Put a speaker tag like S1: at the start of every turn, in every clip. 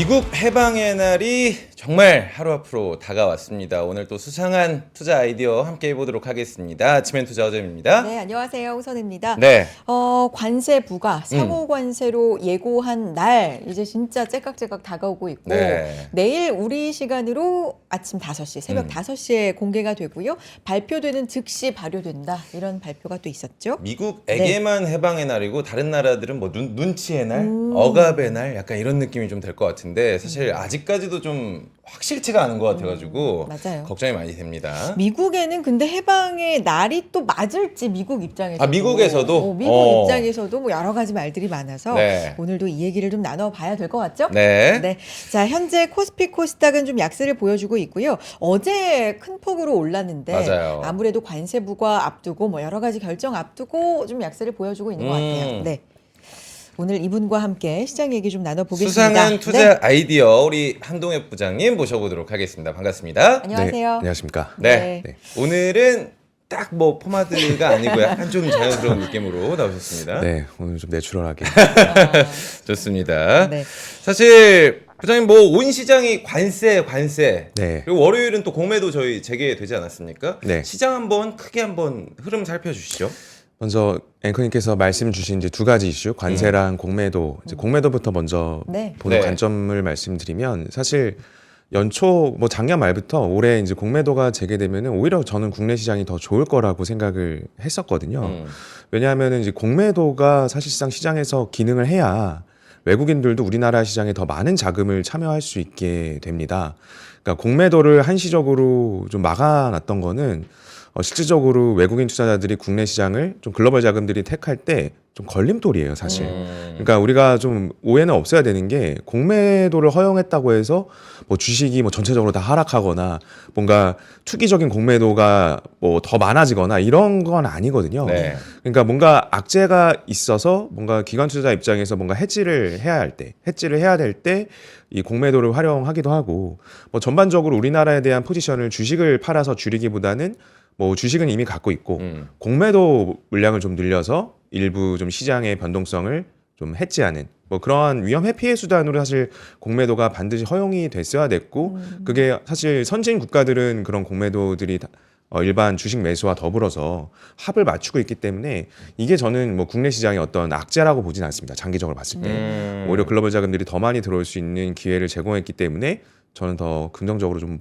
S1: 미국 해방의 날이 정말 하루 앞으로 다가왔습니다. 오늘 또 수상한 투자 아이디어 함께 해보도록 하겠습니다. 아침엔 투자 어잼입니다.
S2: 네, 안녕하세요. 홍선입니다.
S1: 네.
S2: 관세 부과, 상호 관세로 예고한 날 이제 진짜 째깍째깍 다가오고 있고
S1: 네.
S2: 내일 우리 시간으로 아침 5시, 새벽 5시에 공개가 되고요. 발표되는 즉시 발효된다. 이런 발표가 또 있었죠.
S1: 미국에게만 해방의 날이고 다른 나라들은 뭐 눈치의 날, 억압의 날 약간 이런 느낌이 좀 될 것 같은데 사실 아직까지도 좀 확실치가 않은 것 같아가지고
S2: 맞아요.
S1: 걱정이 많이 됩니다.
S2: 미국에는 근데 해방의 날이 또 맞을지 미국 입장에서도
S1: 미국에서도?
S2: 미국 입장에서도 뭐 여러 가지 말들이 많아서
S1: 네.
S2: 오늘도 이 얘기를 좀 나눠봐야 될 것 같죠?
S1: 네.
S2: 자, 현재 코스피 코스닥은 좀 약세를 보여주고 있고요. 어제 큰 폭으로 올랐는데
S1: 맞아요.
S2: 아무래도 관세 부과 앞두고 뭐 여러 가지 결정 앞두고 좀 약세를 보여주고 있는 것 같아요. 네. 오늘 이분과 함께 시장 얘기 좀 나눠보겠습니다.
S1: 수상한 투자 아이디어 우리 한동엽 부장님 모셔보도록 하겠습니다. 반갑습니다.
S2: 안녕하세요.
S3: 네, 안녕하십니까.
S1: 네.
S2: 네.
S1: 오늘은 딱 뭐 포마드가 아니고 약간 좀 자연스러운 느낌으로 나오셨습니다.
S3: 네, 오늘 좀 내추럴하게.
S1: 좋습니다.
S2: 네.
S1: 사실 부장님 뭐 온 시장이 관세
S3: 네.
S1: 그리고 월요일은 또 공매도 저희 재개되지 않았습니까?
S3: 네.
S1: 시장 한번 크게 한번 흐름 살펴주시죠.
S3: 먼저 앵커님께서 말씀 주신 이제 두 가지 이슈, 관세랑 공매도. 이제 공매도부터 먼저
S2: 네.
S3: 보는
S1: 네.
S3: 관점을 말씀드리면 사실 연초 뭐 작년 말부터 올해 이제 공매도가 재개되면은 오히려 저는 국내 시장이 더 좋을 거라고 생각을 했었거든요. 왜냐하면은 이제 공매도가 사실상 시장에서 기능을 해야 외국인들도 우리나라 시장에 더 많은 자금을 참여할 수 있게 됩니다. 그러니까 공매도를 한시적으로 좀 막아놨던 거는 실질적으로 외국인 투자자들이 국내 시장을 좀 글로벌 자금들이 택할 때 좀 걸림돌이에요, 사실. 그러니까 우리가 좀 오해는 없어야 되는 게 공매도를 허용했다고 해서 뭐 주식이 뭐 전체적으로 다 하락하거나 뭔가 투기적인 공매도가 뭐 더 많아지거나 이런 건 아니거든요.
S1: 네.
S3: 그러니까 뭔가 악재가 있어서 뭔가 기관 투자자 입장에서 뭔가 해지를 해야 될 때 이 공매도를 활용하기도 하고 뭐 전반적으로 우리나라에 대한 포지션을 주식을 팔아서 줄이기보다는 뭐 주식은 이미 갖고 있고 공매도 물량을 좀 늘려서 일부 좀 시장의 변동성을 좀 해지하는 뭐 그러한 위험 회피의 수단으로 사실 공매도가 반드시 허용이 됐어야 됐고 그게 사실 선진 국가들은 그런 공매도들이 일반 주식 매수와 더불어서 합을 맞추고 있기 때문에 이게 저는 뭐 국내 시장의 어떤 악재라고 보진 않습니다. 장기적으로 봤을 때 오히려 글로벌 자금들이 더 많이 들어올 수 있는 기회를 제공했기 때문에 저는 더 긍정적으로 좀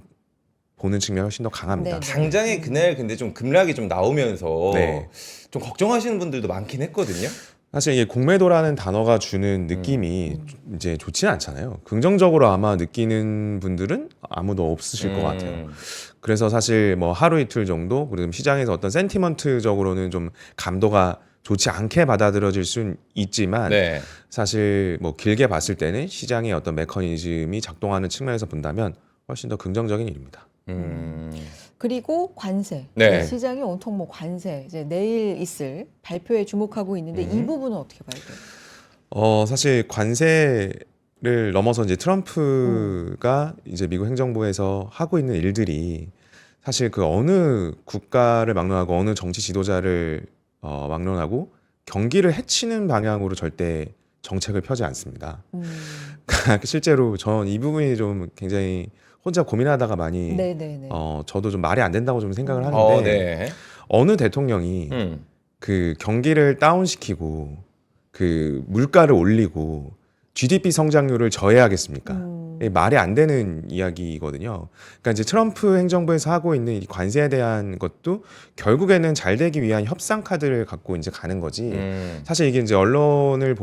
S3: 보는 측면이 훨씬 더 강합니다.
S2: 네.
S1: 당장에 그날 근데 좀 급락이 좀 나오면서
S3: 네.
S1: 좀 걱정하시는 분들도 많긴 했거든요.
S3: 사실 이게 공매도라는 단어가 주는 느낌이 이제 좋지는 않잖아요. 긍정적으로 아마 느끼는 분들은 아무도 없으실 것 같아요. 그래서 사실 뭐 하루 이틀 정도 그리고 시장에서 어떤 센티먼트적으로는 좀 감도가 좋지 않게 받아들여질 수는 있지만
S1: 네.
S3: 사실 뭐 길게 봤을 때는 시장의 어떤 메커니즘이 작동하는 측면에서 본다면 훨씬 더 긍정적인 일입니다.
S2: 그리고 관세.
S1: 네.
S2: 시장이 온통 뭐 관세. 이제 내일 있을 발표에 주목하고 있는데 이 부분은 어떻게 봐야 돼요?
S3: 사실 관세를 넘어서 이제 트럼프가 이제 미국 행정부에서 하고 있는 일들이 사실 그 어느 국가를 막론하고 어느 정치 지도자를 막론하고 경기를 해치는 방향으로 절대 정책을 펴지 않습니다. 실제로 전 이 부분이 좀 굉장히 혼자 고민하다가 많이
S2: 네네네.
S3: 저도 좀 말이 안 된다고 좀 생각을 하는데
S1: 네.
S3: 어느 대통령이 그 경기를 다운시키고 그 물가를 올리고 GDP 성장률을 저해하겠습니까? 이게 말이 안 되는 이야기거든요. 그러니까 이제 트럼프 행정부에서 하고 있는 이 관세에 대한 것도 결국에는 잘 되기 위한 협상 카드를 갖고 이제 가는 거지. 사실 이게 이제 언론을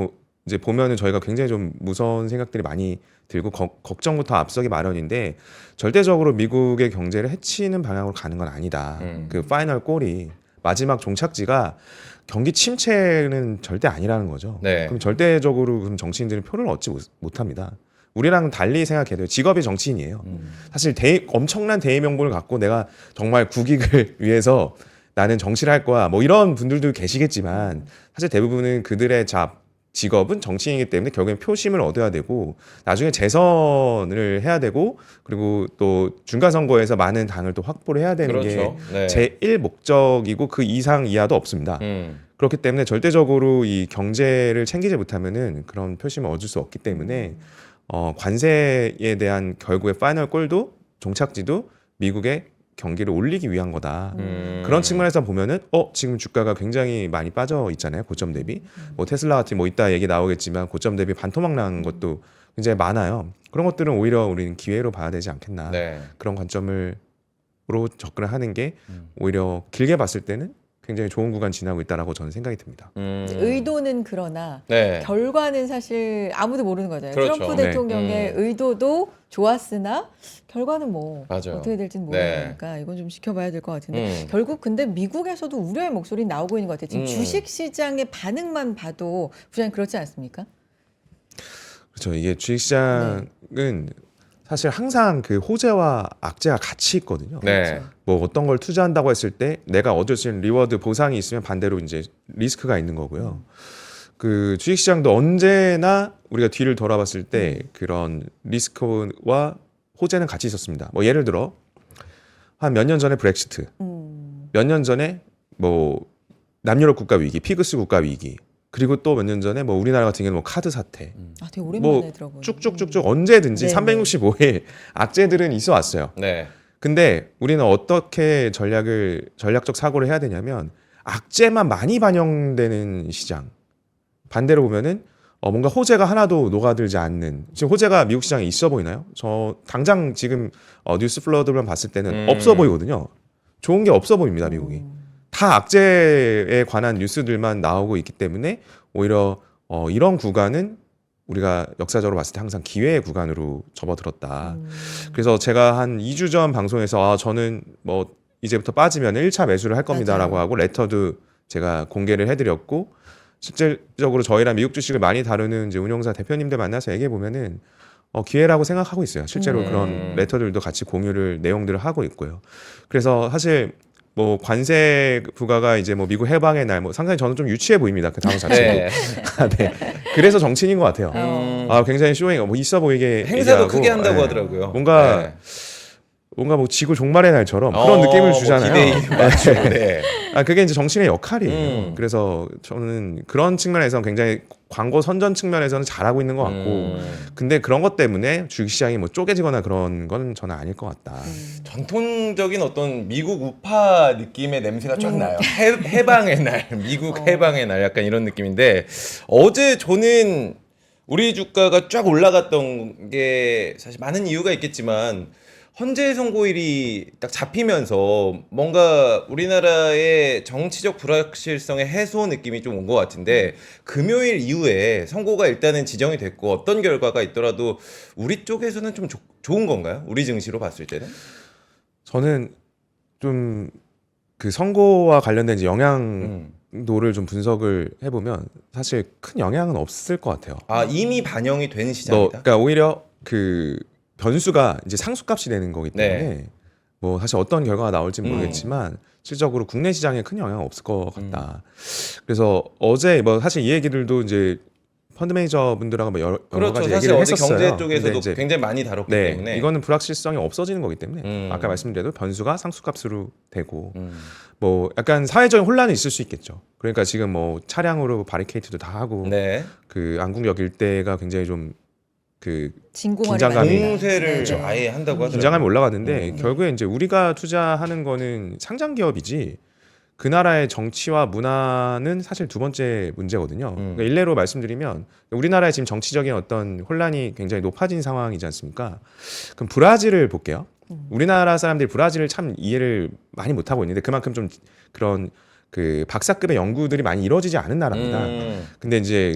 S3: 이제 보면은 저희가 굉장히 좀 무서운 생각들이 많이 들고 걱정부터 앞서기 마련인데 절대적으로 미국의 경제를 해치는 방향으로 가는 건 아니다. 그 파이널 골이 마지막 종착지가 경기 침체는 절대 아니라는 거죠.
S1: 네.
S3: 그럼 절대적으로 그럼 정치인들은 표를 얻지 못합니다. 우리랑 달리 생각해야 돼요. 직업이 정치인이에요. 사실 엄청난 대의 명분을 갖고 내가 정말 국익을 위해서 나는 정치를 할 거야. 뭐 이런 분들도 계시겠지만 사실 대부분은 그들의 직업은 정치인이기 때문에 결국엔 표심을 얻어야 되고 나중에 재선을 해야 되고 그리고 또 중간선거에서 많은 당을 또 확보를 해야 되는
S1: 그렇죠. 네.
S3: 게 제일 목적이고 그 이상 이하도 없습니다. 그렇기 때문에 절대적으로 이 경제를 챙기지 못하면은 그런 표심을 얻을 수 없기 때문에 관세에 대한 결국에 파이널 골도 종착지도 미국의 경기를 올리기 위한 거다. 그런 측면에서 보면은 지금 주가가 굉장히 많이 빠져 있잖아요. 고점 대비. 뭐 테슬라 같은 뭐 이따 얘기 나오겠지만 고점 대비 반토막 난 것도 굉장히 많아요. 그런 것들은 오히려 우리는 기회로 봐야 되지 않겠나.
S1: 네.
S3: 그런 관점으로 접근을 하는 게 오히려 길게 봤을 때는 굉장히 좋은 구간 지나고 있다라고 저는 생각이 듭니다.
S2: 의도는 그러나
S1: 네.
S2: 결과는 사실 아무도 모르는 거잖아요.
S1: 그렇죠.
S2: 트럼프
S3: 네.
S2: 대통령의 의도도 좋았으나 결과는 뭐
S1: 맞아요.
S2: 어떻게 될지는
S1: 네.
S2: 모르니까 이건 좀 지켜봐야 될 것 같은데 결국 근데 미국에서도 우려의 목소리 나오고 있는 것 같아요. 지금 주식 시장의 반응만 봐도 부장님 그렇지 않습니까?
S3: 그렇죠. 이게 주식시장은 사실 항상 그 호재와 악재가 같이 있거든요.
S1: 네.
S3: 뭐 어떤 걸 투자한다고 했을 때 내가 얻을 수 있는 리워드 보상이 있으면 반대로 이제 리스크가 있는 거고요. 그 주식시장도 언제나 우리가 뒤를 돌아봤을 때 그런 리스크와 호재는 같이 있었습니다. 뭐 예를 들어 한 몇 년 전에 브렉시트, 몇 년 전에 뭐 남유럽 국가 위기, 피그스 국가 위기, 그리고 또 몇 년 전에 뭐 우리나라 같은 경우는 뭐 카드 사태,
S2: 아, 되게 오랜만에
S3: 뭐
S2: 들어보는.
S3: 쭉쭉쭉쭉 언제든지
S2: 네,
S3: 365일 악재들은 있어 왔어요.
S1: 네.
S3: 근데 우리는 어떻게 전략적 사고를 해야 되냐면 악재만 많이 반영되는 시장, 반대로 보면은 뭔가 호재가 하나도 녹아들지 않는, 지금 호재가 미국 시장에 있어 보이나요? 저 당장 지금 뉴스 플러드만 봤을 때는 없어 보이거든요. 좋은 게 없어 보입니다. 미국이 다 악재에 관한 뉴스들만 나오고 있기 때문에 오히려 이런 구간은 우리가 역사적으로 봤을 때 항상 기회의 구간으로 접어들었다. 그래서 제가 한 2주 전 방송에서 저는 뭐 이제부터 빠지면 1차 매수를 할 겁니다라고
S2: 맞아요.
S3: 하고 레터도 제가 공개를 해드렸고, 실질적으로 저희랑 미국 주식을 많이 다루는 이제 운용사 대표님들 만나서 얘기해 보면은 기회라고 생각하고 있어요. 실제로 그런 레터들도 같이 공유를 내용들을 하고 있고요. 그래서 사실 뭐 관세 부과가 이제 뭐 미국 해방의 날 뭐 상당히 저는 좀 유치해 보입니다. 그 단어 자체가.
S1: 네.
S3: 네. 그래서 정치인인 것 같아요. 굉장히 쇼잉 뭐 있어 보이게
S1: 행사도
S3: 얘기하고,
S1: 크게 한다고
S3: 네.
S1: 하더라고요.
S3: 뭔가 뭐 지구 종말의 날처럼 그런 느낌을 주잖아요.
S1: 기대이 맞죠. 네.
S3: 그게 이제 정치인의 역할이에요.
S1: 음.
S3: 그래서 저는 그런 측면에서 굉장히 광고 선전 측면에서는 잘하고 있는 것 같고, 근데 그런 것 때문에 주식시장이 뭐 쪼개지거나 그런 건 저는 아닐 것 같다.
S1: 전통적인 어떤 미국 우파 느낌의 냄새가 쫙 나요. 해방의 날, 미국 해방의 날 약간 이런 느낌인데, 어제 저는 우리 주가가 쫙 올라갔던 게 사실 많은 이유가 있겠지만 헌재 선고일이 딱 잡히면서 뭔가 우리나라의 정치적 불확실성의 해소 느낌이 좀 온 것 같은데, 금요일 이후에 선고가 일단은 지정이 됐고 어떤 결과가 있더라도 우리 쪽에서는 좀 좋은 건가요? 우리 증시로 봤을 때는?
S3: 저는 좀 그 선고와 관련된 이제 영향도를 좀 분석을 해보면 사실 큰 영향은 없을 것 같아요.
S1: 이미 반영이 된 시장이다.
S3: 그러니까 오히려 그 변수가 이제 상수값이 되는 거기 때문에
S1: 네.
S3: 뭐 사실 어떤 결과가 나올지 모르겠지만 실적으로 국내 시장에 큰 영향은 없을 것 같다. 그래서 어제 뭐 사실 이 얘기들도 이제 펀드 매니저 분들하고 뭐 여러
S1: 그렇죠.
S3: 가지
S1: 사실
S3: 얘기를
S1: 어제
S3: 했었어요.
S1: 경제
S3: 근데
S1: 쪽에서도
S3: 이제
S1: 굉장히 많이 다뤘기
S3: 네,
S1: 때문에
S3: 이거는 불확실성이 없어지는 거기 때문에 아까 말씀드린 변수가 상수값으로 되고 뭐 약간 사회적인 혼란이 있을 수 있겠죠. 그러니까 지금 뭐 차량으로 바리케이트도 다 하고
S1: 네.
S3: 그 안국역 일대가 굉장히 좀 그
S2: 진공화를
S3: 긴장감이-
S2: 만든다.
S1: 공세를
S2: 네.
S1: 아예 한다고 하더라고요.
S3: 긴장감이 올라갔는데 결국에 이제 우리가 투자하는 거는 상장 기업이지 그 나라의 정치와 문화는 사실 두 번째 문제거든요. 그러니까 일례로 말씀드리면 우리나라의 지금 정치적인 어떤 혼란이 굉장히 높아진 상황이지 않습니까? 그럼 브라질을 볼게요. 우리나라 사람들이 브라질을 참 이해를 많이 못하고 있는데 그만큼 좀 그런 그 박사급의 연구들이 많이 이루어지지 않은 나라입니다. 근데 이제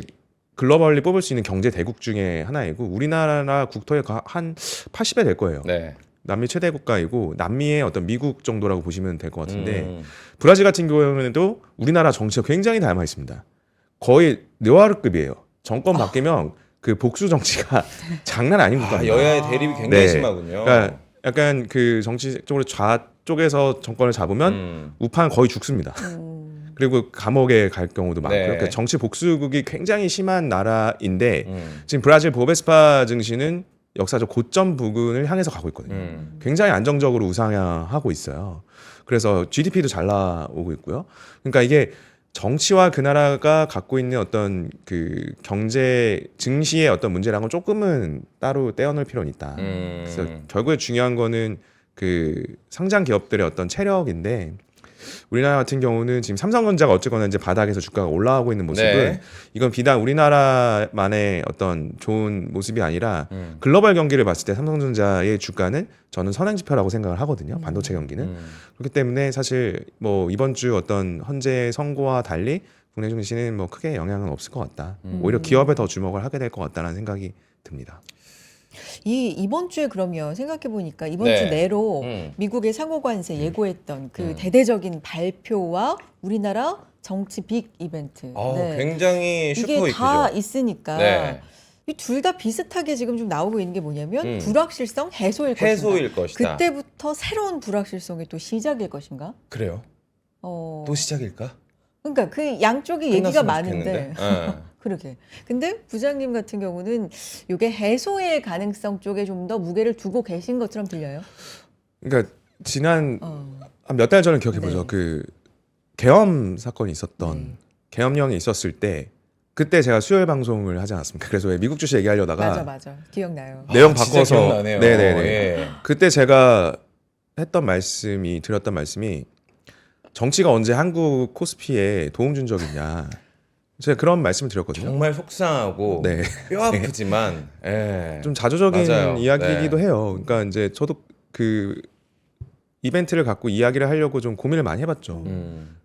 S3: 글로벌리 뽑을 수 있는 경제 대국 중에 하나이고 우리나라 국토의 한 80배 될 거예요.
S1: 네.
S3: 남미 최대 국가이고 남미의 어떤 미국 정도라고 보시면 될 것 같은데 브라질 같은 경우에도 우리나라 정치가 굉장히 닮아 있습니다. 거의 느와르급이에요. 정권 바뀌면 그 복수 정치가 장난 아닌 국가입니다.
S1: 여야의 대립이 굉장히
S3: 네.
S1: 심하군요.
S3: 그러니까 약간 그 정치적으로 좌쪽에서 정권을 잡으면 우파는 거의 죽습니다. 그리고 감옥에 갈 경우도 많고
S1: 네.
S3: 그러니까 정치 복수국이 굉장히 심한 나라인데 지금 브라질 보베스파 증시는 역사적 고점 부근을 향해서 가고 있거든요. 굉장히 안정적으로 우상향하고 있어요. 그래서 GDP도 잘 나오고 있고요. 그러니까 이게 정치와 그 나라가 갖고 있는 어떤 그 경제 증시의 어떤 문제랑은 조금은 따로 떼어놓을 필요는 있다. 그래서 결국에 중요한 거는 그 상장 기업들의 어떤 체력인데 우리나라 같은 경우는 지금 삼성전자가 어쨌거나 이제 바닥에서 주가가 올라가고 있는 모습은
S1: 네.
S3: 이건 비단 우리나라만의 어떤 좋은 모습이 아니라 글로벌 경기를 봤을 때 삼성전자의 주가는 저는 선행 지표라고 생각을 하거든요. 반도체 경기는. 그렇기 때문에 사실 뭐 이번 주 어떤 헌재 선고와 달리 국내 증시는 뭐 크게 영향은 없을 것 같다. 오히려 기업에 더 주목을 하게 될 것 같다는 생각이 듭니다.
S2: 이번 주에 그러면 생각해 보니까 이번
S1: 네.
S2: 주 내로 미국의 상호관세 예고했던 그 대대적인 발표와 우리나라 정치 빅 이벤트.
S1: 굉장히 슈퍼
S2: 이게 다
S1: 위크죠.
S2: 있으니까
S1: 네.
S2: 이 둘 다 비슷하게 지금 좀 나오고 있는 게 뭐냐면 불확실성 해소일 것인가.
S1: 해소일 것이다.
S2: 그때부터 새로운 불확실성이 또 시작일 것인가.
S1: 그래요? 또 시작일까?
S2: 그러니까 그 양쪽의 얘기가
S1: 끝났으면
S2: 많은데.
S1: 좋겠는데.
S2: 그러게. 근데 부장님 같은 경우는 이게 해소의 가능성 쪽에 좀 더 무게를 두고 계신 것처럼 들려요.
S3: 그러니까 지난 한 몇 달 전을 기억해 보죠.
S2: 네.
S3: 그 계엄 사건이 있었던 계엄령이 있었을 때 그때 제가 수요일 방송을 하지 않았습니까? 그래서 왜 미국 주식 얘기하려다가
S2: 맞아. 기억나요.
S3: 내용
S1: 진짜
S3: 바꿔서
S1: 기억나네요.
S3: 네네네.
S1: 예.
S3: 그때 제가 드렸던 말씀이 정치가 언제 한국 코스피에 도움 준 적 있냐. 제가 그런 말씀을 드렸거든요.
S1: 정말 속상하고
S3: 네.
S1: 뼈 아프지만 예.
S3: 좀 자조적인
S1: 맞아요.
S3: 이야기이기도
S1: 네.
S3: 해요. 그러니까 이제 저도 그 이벤트를 갖고 이야기를 하려고 좀 고민을 많이 해봤죠.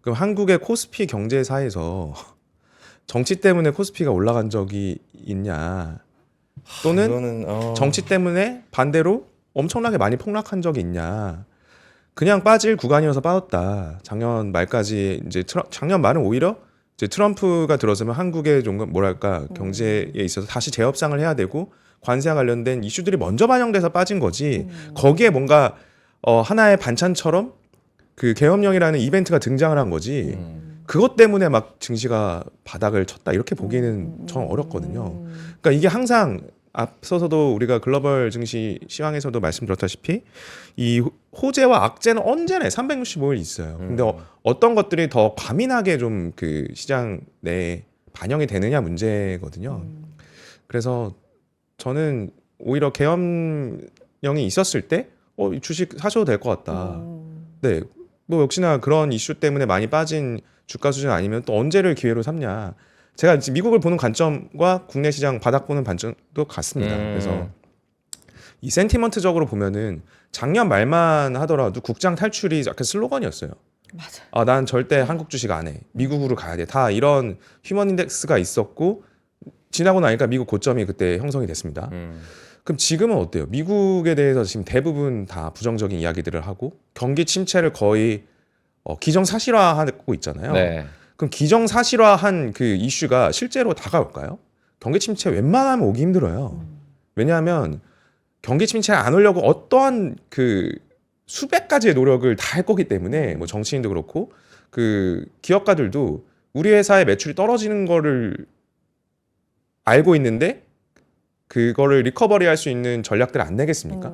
S3: 그럼 한국의 코스피 경제사에서 정치 때문에 코스피가 올라간 적이 있냐? 또는
S1: 이거는,
S3: 정치 때문에 반대로 엄청나게 많이 폭락한 적이 있냐? 그냥 빠질 구간이어서 빠졌다. 작년 말까지 이제 작년 말은 오히려 이제 트럼프가 들어서면 한국의 좀 뭐랄까 경제에 있어서 다시 재협상을 해야 되고 관세와 관련된 이슈들이 먼저 반영돼서 빠진 거지. 거기에 뭔가 하나의 반찬처럼 그 계엄령이라는 이벤트가 등장을 한 거지. 그것 때문에 막 증시가 바닥을 쳤다 이렇게 보기는 좀 어렵거든요. 그러니까 이게 항상 앞서서도 우리가 글로벌 증시 시황에서도 말씀드렸다시피 이 호재와 악재는 언제나 365일 있어요. 근데 어떤 것들이 더 과민하게 좀 그 시장 내에 반영이 되느냐 문제거든요. 그래서 저는 오히려 계엄령이 있었을 때 이 주식 사셔도 될 것 같다. 네, 뭐 역시나 그런 이슈 때문에 많이 빠진 주가 수준 아니면 또 언제를 기회로 삼냐. 제가 지금 미국을 보는 관점과 국내 시장 바닥 보는 관점도 같습니다. 그래서 이 센티먼트적으로 보면은 작년 말만 하더라도 국장 탈출이 약간 슬로건이었어요.
S2: 맞아.
S3: 난 절대 한국 주식 안 해. 미국으로 가야 돼. 다 이런 휴먼 인덱스가 있었고 지나고 나니까 미국 고점이 그때 형성이 됐습니다. 그럼 지금은 어때요? 미국에 대해서 지금 대부분 다 부정적인 이야기들을 하고 경기 침체를 거의 기정사실화하고 있잖아요.
S1: 네.
S3: 그럼 기정사실화한 그 이슈가 실제로 다가올까요? 경기 침체 웬만하면 오기 힘들어요. 왜냐하면 경기 침체 안 오려고 어떠한 그 수백 가지의 노력을 다 할 거기 때문에 뭐 정치인도 그렇고 그 기업가들도 우리 회사의 매출이 떨어지는 거를 알고 있는데 그거를 리커버리 할 수 있는 전략들을 안 내겠습니까?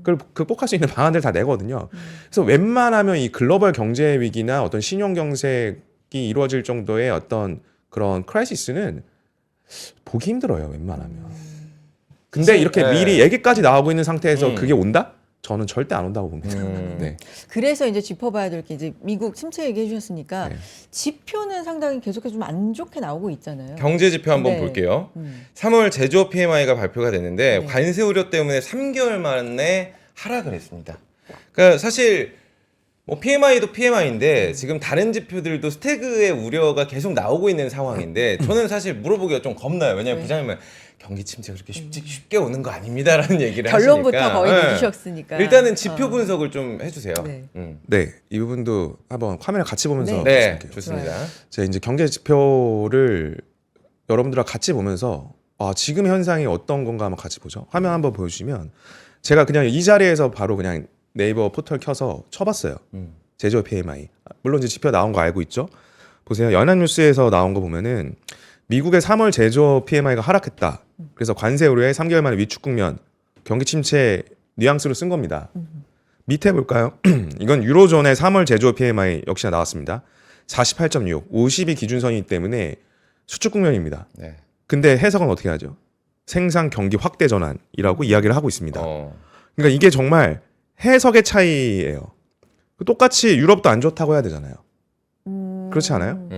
S3: 그걸 극복할 수 있는 방안들 다 내거든요. 그래서 웬만하면 이 글로벌 경제 위기나 어떤 신용 경색이 이루어질 정도의 어떤 그런 크라이시스는 보기 힘들어요. 웬만하면. 근데 이렇게
S1: 네.
S3: 미리 얘기까지 나오고 있는 상태에서 그게 온다? 저는 절대 안 온다고 봅니다. 네.
S2: 그래서 이제 짚어봐야 될 게 이제 미국 침체 얘기해 주셨으니까
S3: 네.
S2: 지표는 상당히 계속해서 좀 안 좋게 나오고 있잖아요.
S1: 경제 지표 한번
S2: 네.
S1: 볼게요. 3월 제조업 PMI가 발표가 됐는데
S2: 네.
S1: 관세 우려 때문에 3개월 만에 하락을 했습니다. 그러니까 사실 뭐 PMI도 PMI인데 지금 다른 지표들도 스태그의 우려가 계속 나오고 있는 상황인데 저는 사실 물어보기가 좀 겁나요. 왜냐하면 부장님은 경기 침체 그렇게 쉽게 오는 거 아닙니다라는 얘기를
S2: 결론부터
S1: 하시니까
S2: 거의
S1: 네.
S2: 늦으셨으니까.
S1: 일단은 지표 분석을 좀 해주세요.
S2: 네.
S3: 네, 이 부분도 한번 카메라 같이 보면서
S1: 네,
S3: 말씀드릴게요.
S1: 좋습니다.
S3: 제가 이제 경제 지표를 여러분들과 같이 보면서 지금 현상이 어떤 건가 한번 같이 보죠. 화면 한번 보여주시면 제가 그냥 이 자리에서 바로 그냥 네이버 포털 켜서 쳐봤어요. 제조업 PMI. 물론 이제 지표 나온 거 알고 있죠. 보세요. 연합뉴스에서 나온 거 보면은 미국의 3월 제조업 PMI가 하락했다. 그래서 관세 우려에 3개월 만에 위축 국면, 경기 침체 뉘앙스로 쓴 겁니다. 밑에 볼까요? 이건 유로존의 3월 제조업 PMI 역시나 나왔습니다. 48.6, 50이 기준선이기 때문에 수축 국면입니다.
S1: 네.
S3: 근데 해석은 어떻게 하죠? 생산 경기 확대 전환이라고 이야기를 하고 있습니다.
S1: 어.
S3: 그러니까 이게 정말 해석의 차이예요. 똑같이 유럽도 안 좋다고 해야 되잖아요. 그렇지 않아요?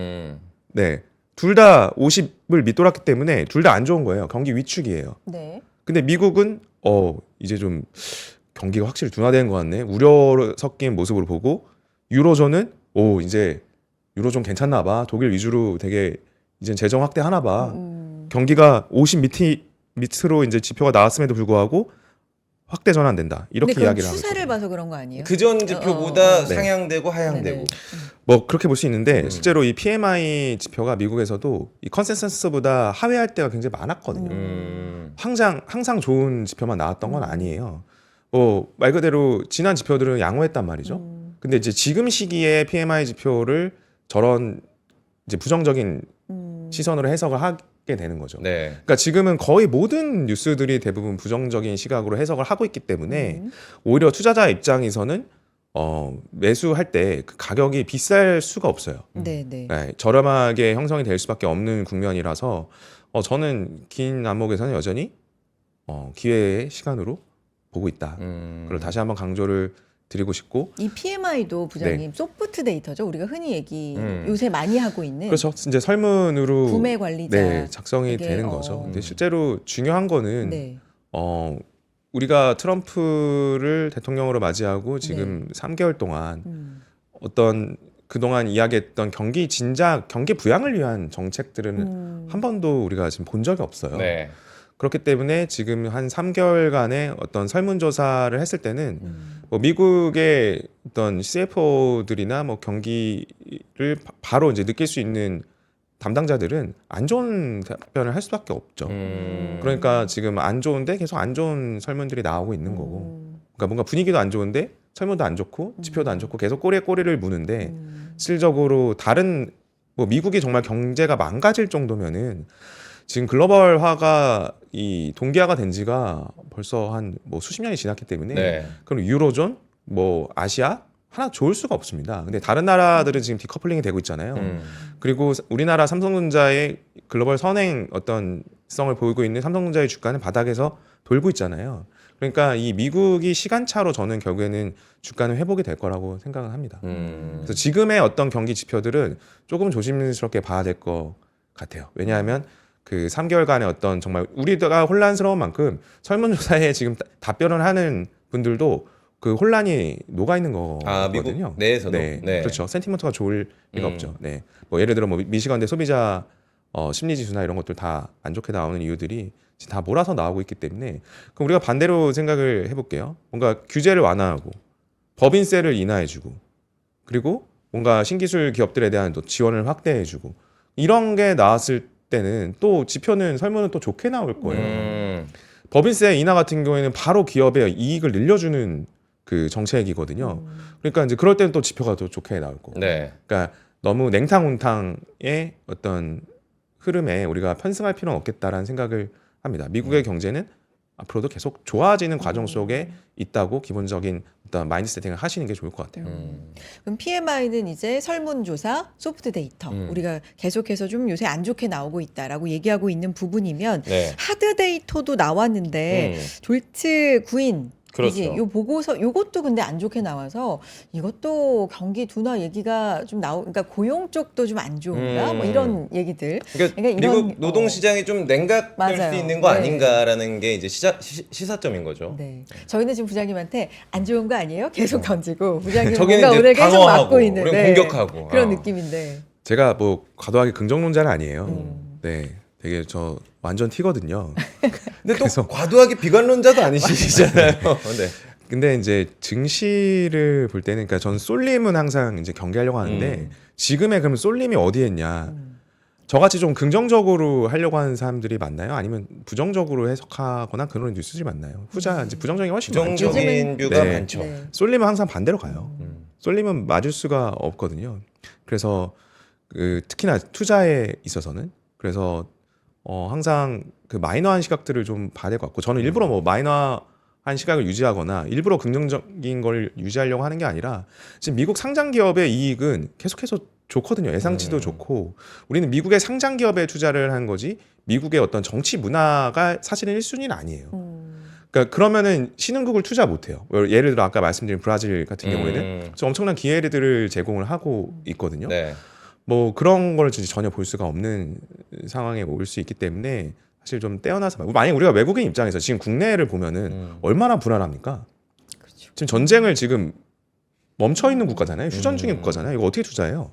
S3: 네. 둘 다 50을 밑돌았기 때문에 둘 다 안 좋은 거예요. 경기 위축이에요.
S2: 네.
S3: 근데 미국은 이제 좀 경기가 확실히 둔화되는 것 같네. 우려 섞인 모습으로 보고 유로존은 이제 유로존 괜찮나 봐. 독일 위주로 되게 이제 재정 확대하나 봐. 경기가 50 밑으로 이제 지표가 나왔음에도 불구하고 확대 전환된다. 이렇게
S2: 근데 그건
S3: 이야기를 하고
S2: 추세를
S3: 있거든요.
S2: 봐서 그런 거 아니에요?
S1: 그전 지표보다
S3: 네.
S1: 상향되고 하향되고.
S2: 네네.
S3: 뭐 그렇게 볼 수 있는데 실제로 이 PMI 지표가 미국에서도 이 컨센서스보다 하회할 때가 굉장히 많았거든요. 항상 좋은 지표만 나왔던 건 아니에요. 말 그대로 지난 지표들은 양호했단 말이죠. 근데 이제 지금 시기에 PMI 지표를 저런 이제 부정적인 시선으로 해석을 하게 되는 거죠.
S1: 네.
S3: 그러니까 지금은 거의 모든 뉴스들이 대부분 부정적인 시각으로 해석을 하고 있기 때문에 오히려 투자자 입장에서는 매수할 때 그 가격이 비쌀 수가 없어요.
S2: 네네.
S3: 네, 저렴하게 형성이 될 수밖에 없는 국면이라서 저는 긴 안목에서는 여전히 기회의 시간으로 보고 있다. 그걸 다시 한번 강조를 드리고 싶고
S2: 이 PMI도 부장님 소프트 데이터죠. 우리가 흔히 요새 많이 하고 있는
S3: 그렇죠. 이제 설문으로
S2: 구매 관리자.
S3: 네, 작성이
S2: 이게,
S3: 되는 거죠. 근데 실제로 중요한 거는
S2: 네.
S3: 우리가 트럼프를 대통령으로 맞이하고 지금 3개월 동안 어떤 그동안 이야기했던 경기 진작, 경기 부양을 위한 정책들은 한 번도 우리가 지금 본 적이 없어요.
S1: 네.
S3: 그렇기 때문에 지금 한 3개월간의 어떤 설문조사를 했을 때는 뭐 미국의 어떤 CFO들이나 뭐 경기를 바로 이제 느낄 수 있는 담당자들은 안 좋은 답변을 할 수밖에 없죠. 그러니까 지금 안 좋은데 계속 안 좋은 설문들이 나오고 있는 거고. 그러니까 뭔가 분위기도 안 좋은데 설문도 안 좋고 지표도 안 좋고 계속 꼬리에 꼬리를 무는데 실질적으로 다른 뭐 미국이 정말 경제가 망가질 정도면은 지금 글로벌화가 이 동기화가 된 지가 벌써 한 뭐 수십 년이 지났기 때문에
S1: 네.
S3: 그럼 유로존 뭐 아시아 하나 좋을 수가 없습니다. 근데 다른 나라들은 지금 디커플링이 되고 있잖아요. 그리고 우리나라 삼성전자의 글로벌 선행 어떤 성을 보이고 있는 삼성전자의 주가는 바닥에서 돌고 있잖아요. 그러니까 이 미국이 시간차로 저는 결국에는 주가는 회복이 될 거라고 생각을 합니다. 그래서 지금의 어떤 경기 지표들은 조금 조심스럽게 봐야 될 것 같아요. 왜냐하면 그 3개월간의 어떤 정말 우리가 혼란스러운 만큼 설문조사에 지금 답변을 하는 분들도 그 혼란이 녹아 있는 거거든요.
S1: 미국 내에서도.
S3: 네,
S1: 네.
S3: 그렇죠. 센티먼트가 좋을 리가 없죠. 네, 뭐 예를 들어 뭐 미시간대 소비자 심리 지수나 이런 것들 다 안 좋게 나오는 이유들이 지금 다 몰아서 나오고 있기 때문에 그럼 우리가 반대로 생각을 해볼게요. 뭔가 규제를 완화하고 법인세를 인하해주고 그리고 뭔가 신기술 기업들에 대한 또 지원을 확대해주고 이런 게 나왔을 때는 또 지표는 설문은 또 좋게 나올 거예요. 법인세 인하 같은 경우에는 바로 기업의 이익을 늘려주는 그 정책이거든요. 그러니까 이제 그럴 때는 또 지표가 더 좋게 나올 거고.
S1: 네.
S3: 그러니까 너무 냉탕운탕의 어떤 흐름에 우리가 편승할 필요는 없겠다라는 생각을 합니다. 미국의 경제는 앞으로도 계속 좋아지는 과정 속에 있다고 기본적인 어떤 마인드 세팅을 하시는 게 좋을 것 같아요.
S2: 그럼 PMI는 이제 설문조사, 소프트 데이터 우리가 계속해서 좀 요새 안 좋게 나오고 있다라고 얘기하고 있는 부분이면
S1: 네.
S2: 하드 데이터도 나왔는데 졸트 구인
S1: 그렇죠.
S2: 요 보고서 요것도 근데 안 좋게 나와서 이것도 경기 둔화 얘기가 좀 그러니까 고용 쪽도 좀 안 좋은가 뭐 이런 얘기들.
S1: 그러니까
S2: 이런,
S1: 미국 노동 시장이 좀 냉각될
S2: 맞아요.
S1: 수 있는 거
S2: 네.
S1: 아닌가라는 게 이제 시사점인 거죠.
S2: 네. 저희는 지금 부장님한테 안 좋은 거 아니에요? 계속 던지고 부장님
S1: 저기는
S2: 뭔가
S1: 이제
S2: 오늘 계속
S1: 방어하고,
S2: 맡고 있는
S1: 우리는 공격하고.
S2: 그런 느낌인데.
S3: 제가 뭐 과도하게 긍정론자는 아니에요. 네, 되게 저 완전 티거든요.
S1: 근데
S3: 그래서-
S1: 또 과도하게 비관론자도 아니시잖아요. 네.
S3: 근데 이제 증시를 볼 때는 그러니까 전 쏠림은 항상 이제 경계하려고 하는데 지금의 그럼 쏠림이 어디에 있냐? 저같이 좀 긍정적으로 하려고 하는 사람들이 많나요? 아니면 부정적으로 해석하거나 그런 뉴스들이 많나요? 후자 이제 부정적인 게 훨씬 많죠.
S1: 부정적인 뷰가
S3: 네.
S1: 많죠.
S2: 네.
S3: 쏠림은 항상 반대로 가요. 쏠림은 맞을 수가 없거든요. 그래서 특히나 투자에 있어서는 그래서 항상 그 마이너한 시각들을 좀 봐야 될 것 같고 저는 일부러 뭐 마이너할 시각을 유지하거나 일부러 긍정적인 걸 유지하려고 하는 게 아니라 지금 미국 상장 기업의 이익은 계속해서 좋거든요. 예상치도 좋고 우리는 미국의 상장 기업에 투자를 한 거지 미국의 어떤 정치 문화가 사실은 1순위는 아니에요. 그러니까 그러면은 신흥국을 투자 못 해요. 예를 들어 아까 말씀드린 브라질 같은 경우에는 엄청난 기회들을 제공을 하고 있거든요.
S1: 네.
S3: 뭐 그런 걸 진짜 전혀 볼 수가 없는 상황에 올 수 있기 때문에 사실 좀 떼어놔서 만약 우리가 외국인 입장에서 지금 국내를 보면은 얼마나 불안합니까?
S2: 그렇죠.
S3: 지금 전쟁을 지금 멈춰 있는 국가잖아요. 휴전 중인 국가잖아요. 이거 어떻게 투자해요?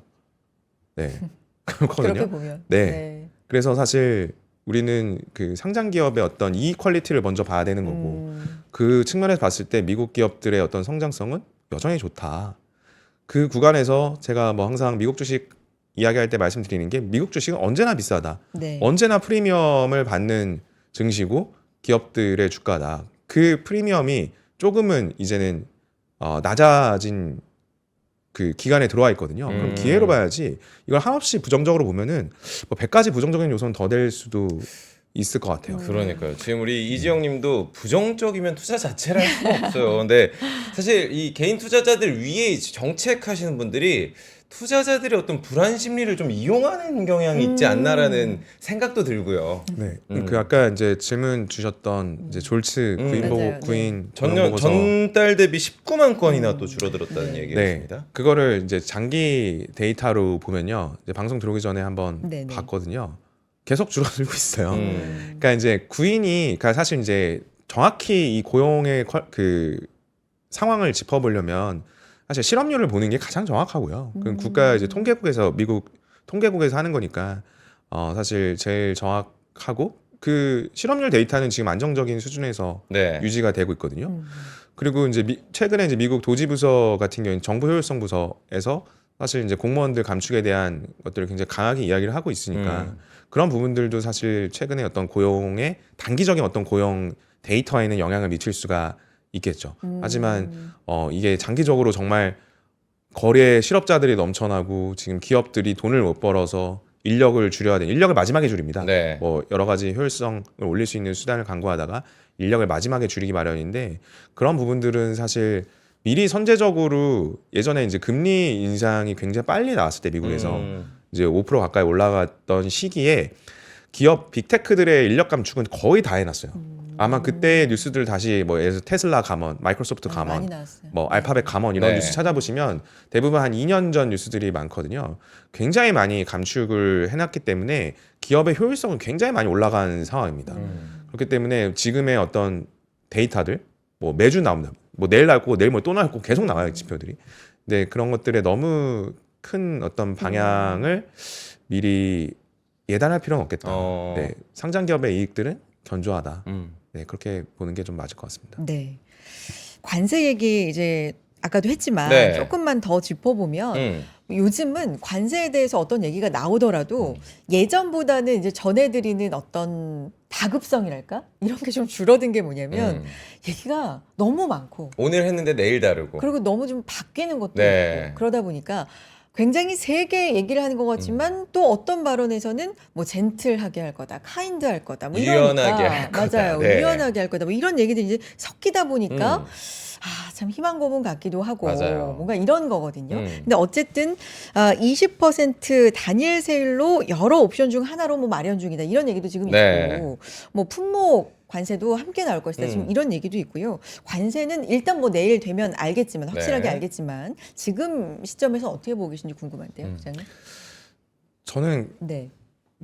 S3: 네. 그렇거든요.
S2: 그렇게 보면.
S3: 네. 그래서 사실 우리는 그 상장 기업의 어떤 이익 퀄리티를 먼저 봐야 되는 거고 그 측면에서 봤을 때 미국 기업들의 어떤 성장성은 여전히 좋다. 그 구간에서 제가 뭐 항상 미국 주식 이야기할 때 말씀드리는 게 미국 주식은 언제나 비싸다.
S2: 네.
S3: 언제나 프리미엄을 받는 증시고 기업들의 주가다. 그 프리미엄이 조금은 이제는 낮아진 그 기간에 들어와 있거든요. 그럼 기회로 봐야지 이걸 한없이 부정적으로 보면은 뭐 100가지 부정적인 요소는 더 될 수도 있을 것 같아요.
S1: 그러니까요. 지금 우리 이지영 님도 부정적이면 투자 자체를 할 수가 없어요. 근데 사실 이 개인 투자자들 위에 정책하시는 분들이 투자자들의 어떤 불안 심리를 좀 이용하는 경향이 있지 않나라는 생각도 들고요.
S3: 네. 그 아까 이제 질문 주셨던 이제 졸츠 구인 보고
S2: 맞아요.
S3: 구인
S1: 전달 대비 19만 건이나 또 줄어들었다는
S2: 네.
S1: 얘기였습니다.
S3: 그거를 이제 장기 데이터로 보면요. 이제 방송 들어오기 전에 한번
S2: 네네.
S3: 봤거든요. 계속 줄어들고 있어요.
S1: 음.
S3: 그러니까 이제 그러니까 사실 이제 정확히 이 고용의 그 상황을 짚어보려면 사실 실업률을 보는 게 가장 정확하고요. 그 국가 이제 통계국에서 미국 통계국에서 하는 거니까 사실 제일 정확하고 그 실업률 데이터는 지금 안정적인 수준에서
S1: 네.
S3: 유지가 되고 있거든요. 그리고 이제 최근에 이제 미국 도지부서 같은 경우는 정부 효율성 부서에서 사실 이제 공무원들 감축에 대한 것들을 굉장히 강하게 이야기를 하고 있으니까 그런 부분들도 사실 최근에 어떤 고용의 단기적인 어떤 고용 데이터에는 영향을 미칠 수가 있겠죠. 하지만 이게 장기적으로 정말 거리에 실업자들이 넘쳐나고 지금 기업들이 돈을 못 벌어서 인력을 줄여야 돼. 인력을 마지막에 줄입니다.
S1: 네.
S3: 뭐 여러 가지 효율성을 올릴 수 있는 수단을 강구하다가 인력을 마지막에 줄이기 마련인데 그런 부분들은 사실 미리 선제적으로 예전에 이제 금리 인상이 굉장히 빨리 나왔을 때 미국에서 이제 5% 가까이 올라갔던 시기에 기업 빅테크들의 인력 감축은 거의 다 해놨어요. 아마 그때 뉴스들 다시 뭐 예를 들어 테슬라 감원, 마이크로소프트
S2: 많이
S3: 감원,
S2: 나왔어요.
S3: 뭐 알파벳 감원 이런
S1: 네.
S3: 뉴스 찾아보시면 대부분 한 2년 전 뉴스들이 많거든요. 굉장히 많이 감축을 해놨기 때문에 기업의 효율성은 굉장히 많이 올라간 상황입니다. 그렇기 때문에 지금의 어떤 데이터들 뭐 매주 나옵니다. 뭐 내일 나올 거고 내일 뭐 또 나올 거고 계속 나와요 지표들이. 근데 그런 것들에 너무 큰 어떤 방향을 미리 예단할 필요는 없겠다. 네, 상장 기업의 이익들은 견조하다. 네, 그렇게 보는 게 좀 맞을 것 같습니다.
S2: 네. 관세 얘기 이제 아까도 했지만
S1: 네.
S2: 조금만 더 짚어보면 요즘은 관세에 대해서 어떤 얘기가 나오더라도 예전보다는 이제 전해드리는 어떤 다급성이랄까 이런 게 좀 줄어든 게 뭐냐면 얘기가 너무 많고
S1: 오늘 했는데 내일 다르고.
S2: 그리고 너무 좀 바뀌는 것도
S1: 네.
S2: 있고 그러다 보니까 굉장히 세게 얘기를 하는 것 같지만 또 어떤 발언에서는 뭐 젠틀하게 할 거다, 카인드 할 거다, 뭐
S1: 유연하게
S2: 이러니까
S1: 할 거다.
S2: 맞아요,
S1: 네.
S2: 유연하게 할 거다, 뭐 이런 얘기들이 이제 섞이다 보니까 참 희망 고문 같기도 하고
S1: 맞아요.
S2: 뭔가 이런 거거든요. 근데 어쨌든 20% 단일 세율로 여러 옵션 중 하나로 뭐 마련 중이다 이런 얘기도 지금
S1: 네.
S2: 있고 뭐 품목 관세도 함께 나올 것이다. 지금 이런 얘기도 있고요. 관세는 일단 뭐 내일 되면 알겠지만 확실하게
S1: 네.
S2: 알겠지만 지금 시점에서 어떻게 보고 계신지 궁금한데요, 부장님.
S3: 저는
S2: 네.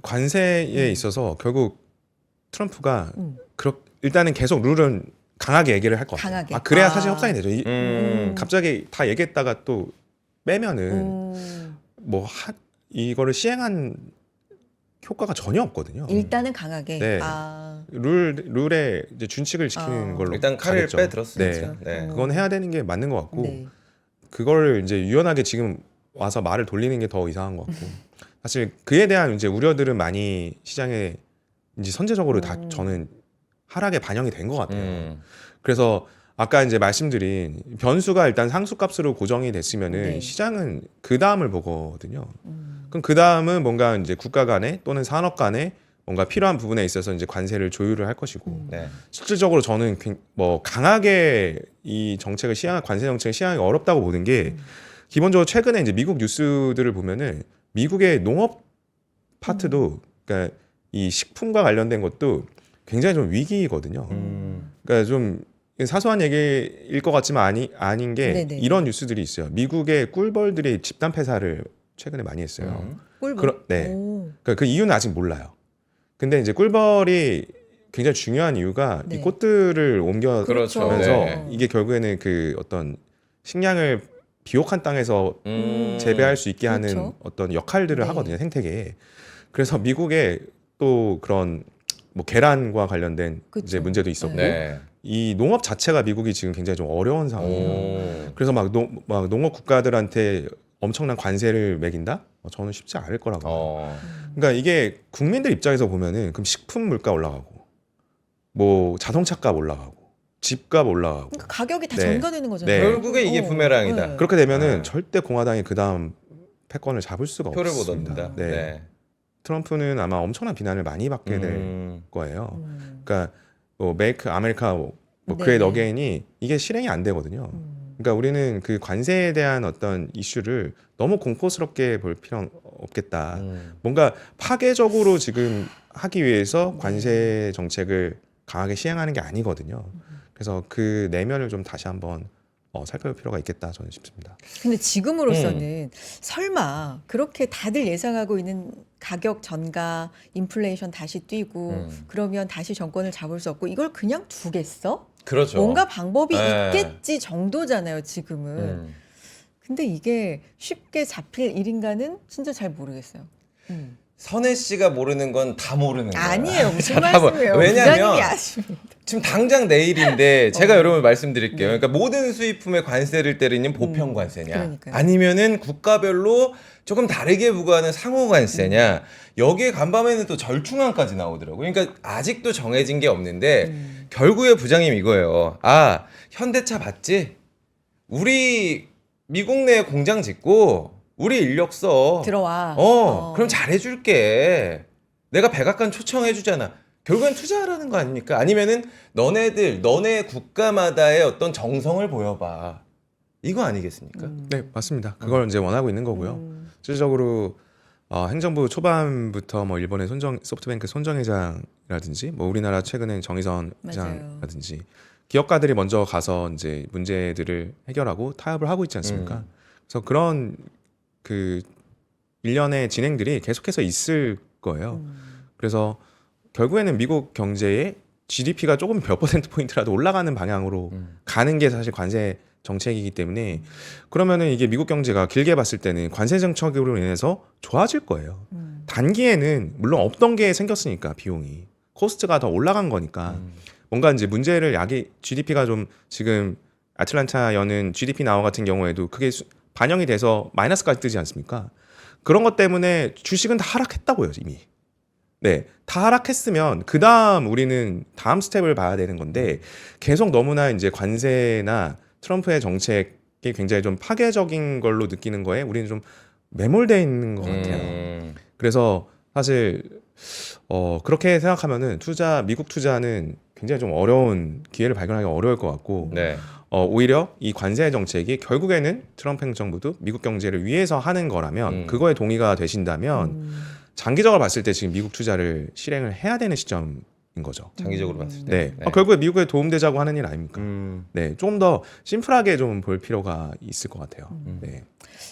S3: 관세에 있어서 결국 트럼프가 일단은 계속 룰은 강하게 얘기를 할 것 같아요.
S2: 강하게.
S3: 그래야 사실 협상이 되죠. 갑자기 다 얘기했다가 또 빼면은 뭐 이거를 시행한 효과가 전혀 없거든요.
S2: 일단은 강하게.
S3: 네. 룰에 이제 준칙을 지키는 걸로
S1: 일단 칼을
S3: 가겠죠.
S1: 빼들었으니까.
S3: 네. 그건 해야 되는 게 맞는 것 같고
S2: 네.
S3: 그걸 이제 유연하게 지금 와서 말을 돌리는 게 더 이상한 것 같고 사실 그에 대한 이제 우려들은 많이 시장에 이제 선제적으로 다 저는 하락에 반영이 된 것 같아요. 그래서 아까 이제 말씀드린 변수가 일단 상수값으로 고정이 됐으면은
S2: 네.
S3: 시장은 그 다음을 보거든요. 그럼 그 다음은 뭔가 이제 국가 간에 또는 산업 간에 뭔가 필요한 부분에 있어서 이제 관세를 조율을 할 것이고
S1: 네.
S3: 실질적으로 저는 뭐 강하게 이 정책을 관세 정책을 시행하기 어렵다고 보는 게 기본적으로 최근에 이제 미국 뉴스들을 보면은 미국의 농업 파트도 그러니까 이 식품과 관련된 것도 굉장히 좀 위기거든요. 그러니까 좀 사소한 얘기일 것 같지만 아닌 게
S2: 네네.
S3: 이런 뉴스들이 있어요. 미국의 꿀벌들이 집단 폐사를 최근에 많이 했어요.
S2: 꿀벌.
S3: 네.
S2: 오.
S3: 그러니까 그 이유는 아직 몰라요. 근데 이제 꿀벌이 굉장히 중요한 이유가
S2: 네.
S3: 이 꽃들을 옮겨가면서
S1: 그렇죠.
S2: 네.
S3: 이게 결국에는 그 어떤 식량을 비옥한 땅에서 재배할 수 있게 하는
S2: 그렇죠.
S3: 어떤 역할들을
S2: 네.
S3: 하거든요, 생태계에. 그래서 미국에 또 그런 뭐 계란과 관련된
S2: 그쵸.
S3: 이제 문제도 있었고
S1: 네.
S3: 이 농업 자체가 미국이 지금 굉장히 좀 어려운 상황이에요.
S1: 오.
S3: 그래서 막 농업 국가들한테 엄청난 관세를 매긴다? 저는 쉽지 않을 거라고. 그러니까 이게 국민들 입장에서 보면은 그럼 식품 물가 올라가고 뭐 자동차값 올라가고 집값 올라가고
S2: 그러니까 가격이 다
S3: 네.
S2: 전가되는 거잖아요.
S3: 네.
S1: 결국에 이게 부메랑이다.
S2: 네.
S3: 그렇게 되면은
S1: 네.
S3: 절대 공화당이 그 다음 패권을 잡을 수가
S1: 표를 못
S3: 없습니다.
S1: 얻는다.
S3: 네. 트럼프는 아마 엄청난 비난을 많이 받게 될 거예요. 그러니까 뭐 메이크 아메리카 뭐 그레이트
S2: 네네.
S3: 어게인이 이게 실행이 안 되거든요. 그러니까 우리는 그 관세에 대한 어떤 이슈를 너무 공포스럽게 볼 필요는 없겠다. 뭔가 파괴적으로 지금 하기 위해서 관세 정책을 강하게 시행하는 게 아니거든요. 그래서 그 내면을 좀 다시 한번 살펴볼 필요가 있겠다 저는 싶습니다.
S2: 근데 지금으로서는 설마 그렇게 다들 예상하고 있는 가격 전가, 인플레이션 다시 뛰고 그러면 다시 정권을 잡을 수 없고 이걸 그냥 두겠어?
S1: 그렇죠.
S2: 뭔가 방법이
S1: 네.
S2: 있겠지 정도잖아요, 지금은. 근데 이게 쉽게 잡힐 일인가는 진짜 잘 모르겠어요.
S1: 선혜 씨가 모르는 건 다 모르는 거예요.
S2: 아니에요. 무슨
S1: 다
S2: 말씀이에요.
S1: 왜냐면
S2: 부장님이 아십니다.
S1: 지금 당장 내일인데 제가 여러분 말씀드릴게요. 그러니까 모든 수입품에 관세를 때리는 보편 관세냐,
S2: 그러니까요.
S1: 아니면은 국가별로 조금 다르게 부과하는 상호 관세냐, 여기에 간밤에는 또 절충안까지 나오더라고요. 그러니까 아직도 정해진 게 없는데 결국에 부장님 이거예요. 아, 현대차 봤지? 우리 미국 내에 공장 짓고 우리 인력 써.
S2: 들어와.
S1: 그럼 잘해줄게. 내가 백악관 초청해주잖아. 결국엔 투자하라는 거 아닙니까? 아니면은 너네 국가마다의 어떤 정성을 보여봐. 이거 아니겠습니까?
S3: 네, 맞습니다. 그걸 이제 원하고 있는 거고요. 실질적으로 행정부 초반부터 뭐 일본의 소프트뱅크 손정회장이라든지 뭐 우리나라 최근에 정의선
S2: 맞아요.
S3: 회장이라든지 기업가들이 먼저 가서 이제 문제들을 해결하고 타협을 하고 있지 않습니까? 그래서 그런 그 일련의 진행들이 계속해서 있을 거예요. 그래서 결국에는 미국 경제의 GDP가 조금 몇 퍼센트 포인트라도 올라가는 방향으로 가는 게 사실 관세 정책이기 때문에 그러면은 이게 미국 경제가 길게 봤을 때는 관세 정책으로 인해서 좋아질 거예요. 단기에는 물론 없던 게 생겼으니까 비용이 코스트가 더 올라간 거니까 뭔가 이제 문제를 GDP가 좀 지금 아틀란타 여는 GDP 나와 같은 경우에도 그게 반영이 돼서 마이너스까지 뜨지 않습니까? 그런 것 때문에 주식은 다 하락했다고요 이미. 네, 다 하락했으면 그 다음 우리는 다음 스텝을 봐야 되는 건데 계속 너무나 이제 관세나 트럼프의 정책이 굉장히 좀 파괴적인 걸로 느끼는 거에 우리는 좀 매몰돼 있는 것 같아요. 그래서 사실 그렇게 생각하면은 미국 투자는 굉장히 좀 어려운 기회를 발견하기 어려울 것 같고
S1: 네.
S3: 오히려 이 관세 정책이 결국에는 트럼프 행정부도 미국 경제를 위해서 하는 거라면 그거에 동의가 되신다면 장기적으로 봤을 때 지금 미국 투자를 실행을 해야 되는 시점인 거죠.
S1: 장기적으로 봤을 때.
S3: 네. 결국에 미국에 도움되자고 하는 일 아닙니까? 네, 조금 더 심플하게 좀 볼 필요가 있을 것 같아요. 네.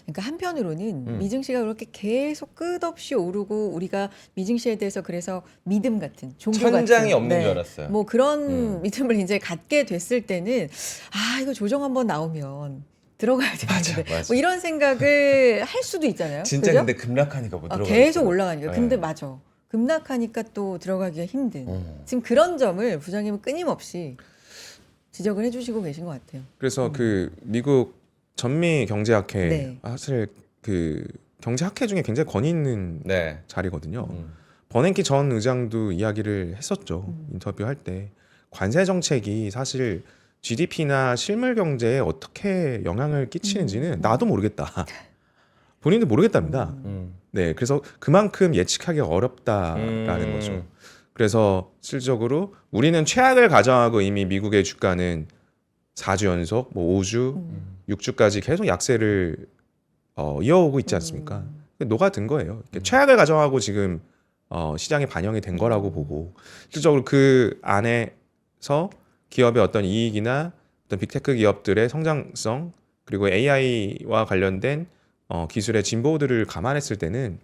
S2: 그러니까 한편으로는 미증시가 그렇게 계속 끝없이 오르고 우리가 미증시에 대해서 그래서 믿음 같은 종교
S1: 천장이
S2: 같은
S1: 없는 줄 알았어요.
S2: 뭐 그런 믿음을 이제 갖게 됐을 때는 이거 조정 한번 나오면 들어가야 되는데
S1: 맞아.
S2: 뭐 이런 생각을 할 수도 있잖아요.
S1: 진짜
S2: 그죠?
S1: 근데 급락하니까 못 들어가.
S2: 계속 올라가니까.
S1: 네.
S2: 근데 맞아. 급락하니까 또 들어가기가 힘든. 지금 그런 점을 부장님은 끊임없이 지적을 해주시고 계신 것 같아요.
S3: 그래서 그 미국 전미 경제학회
S2: 네.
S3: 사실 그 경제학회 중에 굉장히 권위 있는
S1: 네.
S3: 자리거든요. 버냉키 전 의장도 이야기를 했었죠. 인터뷰할 때 관세 정책이 사실 GDP나 실물 경제에 어떻게 영향을 끼치는지는 나도 모르겠다. 본인도 모르겠답니다.
S1: 음.
S3: 네, 그래서 그만큼 예측하기가 어렵다라는 거죠. 그래서 실질적으로 우리는 최악을 가정하고 이미 미국의 주가는 4주 연속, 뭐 5주, 6주까지 계속 약세를 이어오고 있지 않습니까? 녹아든 거예요. 최악을 가정하고 지금 시장에 반영이 된 거라고 보고 실질적으로 그 안에서 기업의 어떤 이익이나 어떤 빅테크 기업들의 성장성 그리고 AI와 관련된 기술의 진보들을 감안했을 때는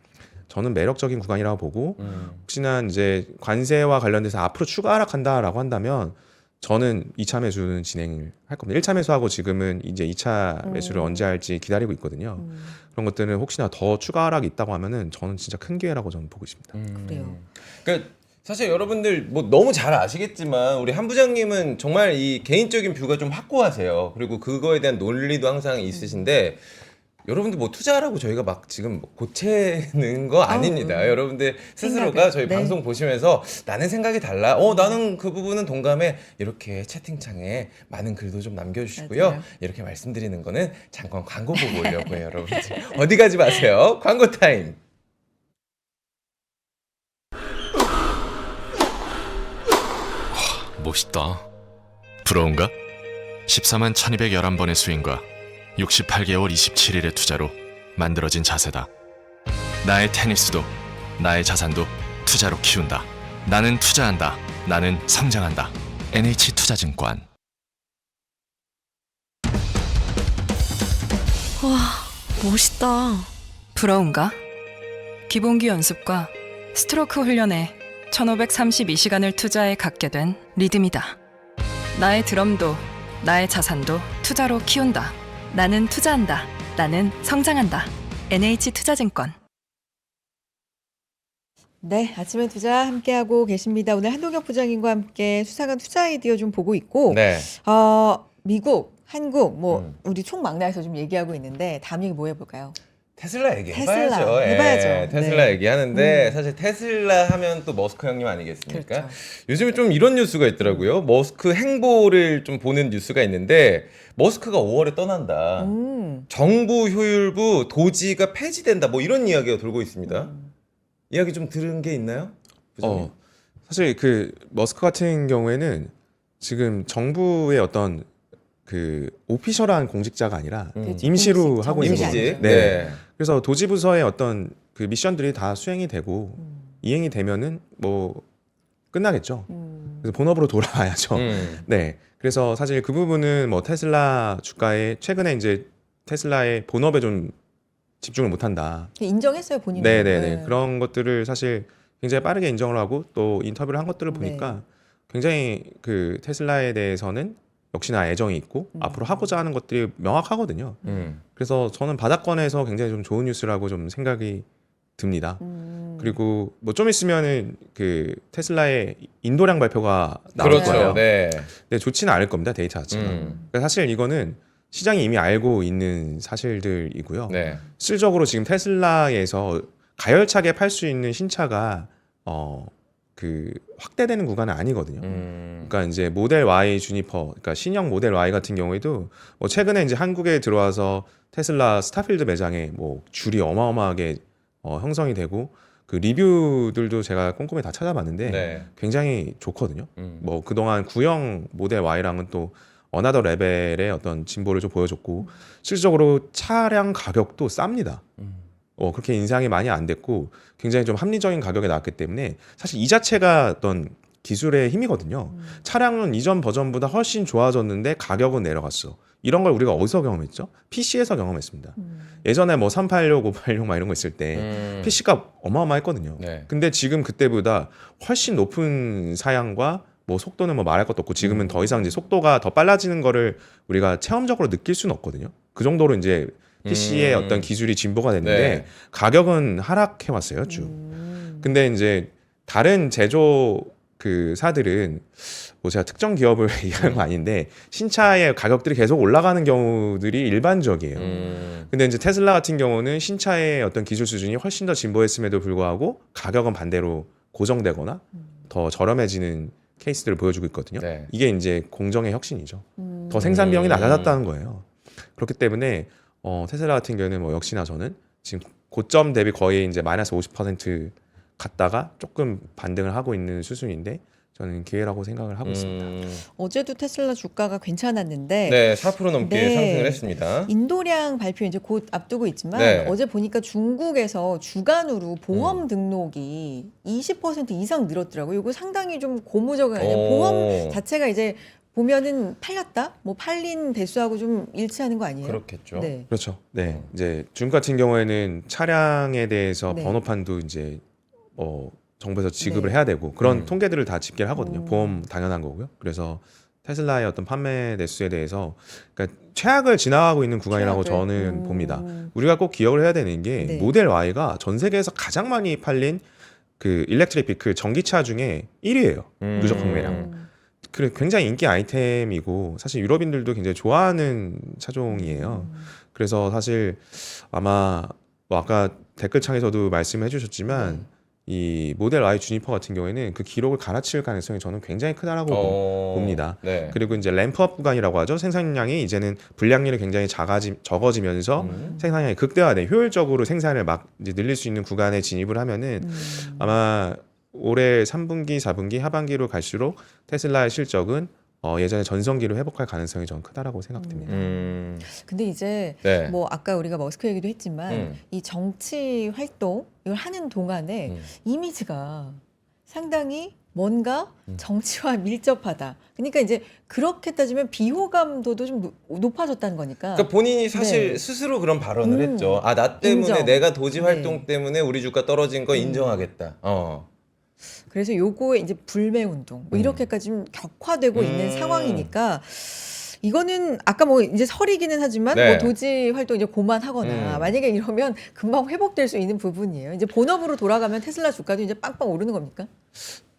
S3: 저는 매력적인 구간이라고 보고 혹시나 이제 관세와 관련돼서 앞으로 추가 하락한다라고 한다면 저는 2차 매수는 진행을 할 겁니다. 1차 매수하고 지금은 이제 2차 매수를 언제 할지 기다리고 있거든요. 그런 것들은 혹시나 더 추가 하락이 있다고 하면은 저는 진짜 큰 기회라고 저는 보고 있습니다.
S2: 그래요.
S1: 그러니까 사실 여러분들 뭐 너무 잘 아시겠지만 우리 한 부장님은 정말 이 개인적인 뷰가 좀 확고하세요. 그리고 그거에 대한 논리도 항상 있으신데 여러분들 뭐 투자하라고 저희가 막 지금 고체는 거 아닙니다. 여러분들 스스로가
S2: 생각을,
S1: 저희
S2: 네.
S1: 방송 보시면서 나는 생각이 달라. 나는 그 부분은 동감해. 이렇게 채팅창에 많은 글도 좀 남겨주시고요.
S2: 맞아요.
S1: 이렇게 말씀드리는 거는 잠깐 광고 보고 오려고 해요, 여러분들. 어디 가지 마세요. 광고 타임.
S4: 멋있다. 부러운가? 14만 1211번의 스윙과 68개월 27일의 투자로 만들어진 자세다. 나의 테니스도 나의 자산도 투자로 키운다. 나는 투자한다. 나는 성장한다. NH투자증권.
S5: 와, 멋있다. 부러운가? 기본기 연습과 스트로크 훈련에 1532시간을 투자해 갖게 된 리듬이다. 나의 드럼도 나의 자산도 투자로 키운다. 나는 투자한다. 나는 성장한다. NH투자증권.
S2: 네, 아침에 투자 함께하고 계십니다. 오늘 한동혁 부장님과 함께 수사관 투자 아이디어 좀 보고 있고,
S1: 네.
S2: 미국, 한국, 뭐 우리 총망라에서 좀 얘기하고 있는데 다음 얘기 뭐 해볼까요?
S1: 테슬라 얘기
S2: 테슬라
S1: 해봐야죠.
S2: 해봐야죠.
S1: 테슬라
S2: 네.
S1: 얘기하는데 사실 테슬라 하면 또 머스크 형님 아니겠습니까?
S2: 그렇죠.
S1: 요즘에 좀 이런 뉴스가 있더라고요. 머스크 행보를 좀 보는 뉴스가 있는데 머스크가 5월에 떠난다. 정부 효율부 도지가 폐지된다. 뭐 이런 이야기가 돌고 있습니다. 이야기 좀 들은 게 있나요? 부장님?
S3: 사실 그 머스크 같은 경우에는 지금 정부의 어떤 그 오피셜한 공직자가 아니라
S2: 그렇죠.
S3: 임시로
S2: 공식,
S3: 하고 있는
S2: 정식이
S3: 거죠.
S2: 아니죠.
S3: 네. 그래서 도지부서의 어떤 그 미션들이 다 수행이 되고 이행이 되면은 뭐 끝나겠죠. 그래서 본업으로 돌아와야죠. 네. 그래서 사실 그 부분은 뭐 테슬라 주가에 최근에 이제 테슬라의 본업에 좀 집중을 못한다.
S2: 인정했어요, 본인이.
S3: 네네네. 그런 것들을 사실 굉장히 빠르게 인정을 하고 또 인터뷰를 한 것들을 보니까
S2: 네.
S3: 굉장히 그 테슬라에 대해서는 역시나 애정이 있고 앞으로 하고자 하는 것들이 명확하거든요. 그래서 저는 바닥권에서 굉장히 좀 좋은 뉴스라고 좀 생각이 듭니다. 그리고 뭐 좀 있으면은 그 테슬라의 인도량 발표가 나올
S1: 그렇죠.
S3: 거예요.
S1: 네.
S3: 근데 좋지는 않을 겁니다. 데이터 자체가. 그러니까 사실 이거는 시장이 이미 알고 있는 사실들이고요.
S1: 네.
S3: 실질적으로 지금 테슬라에서 가열차게 팔 수 있는 신차가 그 확대되는 구간은 아니거든요. 그러니까 이제 모델 Y 주니퍼, 그러니까 신형 모델 Y 같은 경우에도 뭐 최근에 이제 한국에 들어와서 테슬라 스타필드 매장에 뭐 줄이 어마어마하게 형성이 되고 그 리뷰들도 제가 꼼꼼히 다 찾아봤는데
S1: 네.
S3: 굉장히 좋거든요. 뭐 그동안 구형 모델 Y랑은 또 어나더 레벨의 어떤 진보를 좀 보여줬고 실질적으로 차량 가격도 쌉니다. 그렇게 인상이 많이 안 됐고 굉장히 좀 합리적인 가격에 나왔기 때문에 사실 이 자체가 어떤 기술의 힘이거든요. 차량은 이전 버전보다 훨씬 좋아졌는데 가격은 내려갔어. 이런 걸 우리가 어디서 경험했죠? PC에서 경험했습니다. 예전에 뭐 386, 586 막 이런 거 있을 때 PC가 어마어마했거든요.
S1: 네.
S3: 근데 지금 그때보다 훨씬 높은 사양과 뭐 속도는 뭐 말할 것도 없고 지금은 더 이상 이제 속도가 더 빨라지는 거를 우리가 체험적으로 느낄 수는 없거든요. 그 정도로 이제 PC의 어떤 기술이 진보가 됐는데
S1: 네.
S3: 가격은 하락해 왔어요, 쭉. 근데 이제 다른 제조 그 사들은 뭐 제가 특정 기업을 얘기하는 거 아닌데 신차의 가격들이 계속 올라가는 경우들이 일반적이에요. 근데 이제 테슬라 같은 경우는 신차의 어떤 기술 수준이 훨씬 더 진보했음에도 불구하고 가격은 반대로 고정되거나 더 저렴해지는 케이스들을 보여주고 있거든요.
S1: 네.
S3: 이게 이제 공정의 혁신이죠. 더 생산 비용이 낮아졌다는 거예요. 그렇기 때문에 테슬라 같은 경우는 뭐 역시나 저는 지금 고점 대비 거의 이제 마이너스 50% 갔다가 조금 반등을 하고 있는 수준인데 저는 기회라고 생각을 하고 있습니다.
S2: 어제도 테슬라 주가가 괜찮았는데
S1: 네, 4% 넘게
S2: 네.
S1: 상승을 했습니다.
S2: 인도량 발표 이제 곧 앞두고 있지만
S1: 네.
S2: 어제 보니까 중국에서 주간으로 보험 등록이 20% 이상 늘었더라고요. 이거 상당히 좀 고무적인 아니에요.
S1: 오.
S2: 보험 자체가 이제 보면은 팔렸다? 뭐 팔린 대수하고 좀 일치하는 거 아니에요?
S1: 그렇겠죠.
S2: 네.
S3: 그렇죠. 네, 이제 중국 같은 경우에는 차량에 대해서
S2: 네.
S3: 번호판도 이제 정부에서 지급을
S2: 네.
S3: 해야 되고 그런 통계들을 다 집계를 하거든요.
S2: 오.
S3: 보험 당연한 거고요. 그래서 테슬라의 어떤 판매 대수에 대해서 그러니까 최악을 지나가고 있는 구간이라고
S2: 최악을.
S3: 저는 봅니다. 우리가 꼭 기억을 해야 되는 게
S2: 네.
S3: 모델 Y가 전 세계에서 가장 많이 팔린 그 일렉트릭 비클 전기차 중에 1위예요. 누적 판매량. 그래 굉장히 인기 아이템이고 사실 유럽인들도 굉장히 좋아하는 차종이에요. 그래서 사실 아마 뭐 아까 댓글창에서도 말씀해 주셨지만
S2: 네.
S3: 이 모델 Y 주니퍼 같은 경우에는 그 기록을 갈아치울 가능성이 저는 굉장히 크다라고 봅니다.
S1: 네.
S3: 그리고 이제 램프업 구간이라고 하죠. 생산량이 이제는 불량률이 굉장히 적어지면서 생산량이 극대화돼 효율적으로 생산을 막 이제 늘릴 수 있는 구간에 진입을 하면은 아마 올해 3분기, 4분기 하반기로 갈수록 테슬라의 실적은 예전에 전성기로 회복할 가능성이 좀 크다라고 생각됩니다.
S2: 근데 이제
S1: 네.
S2: 뭐 아까 우리가 머스크 얘기도 했지만 이 정치 활동 이걸 하는 동안에 이미지가 상당히 뭔가 정치와 밀접하다. 그러니까 이제 그렇게 따지면 비호감도도 좀 높아졌다는 거니까.
S1: 그러니까 본인이 사실
S2: 네.
S1: 스스로 그런 발언을 했죠. 아, 나 때문에
S2: 인정.
S1: 내가 도지
S2: 네.
S1: 활동 때문에 우리 주가 떨어진 거 인정하겠다.
S2: 그래서 요거에 이제 불매 운동 뭐 이렇게까지 좀 격화되고 있는 상황이니까 이거는 아까 뭐 이제 설이기는 하지만
S1: 네.
S2: 뭐 도지 활동 이제 고만하거나 만약에 이러면 금방 회복될 수 있는 부분이에요. 이제 본업으로 돌아가면 테슬라 주가도 이제 빵빵 오르는 겁니까?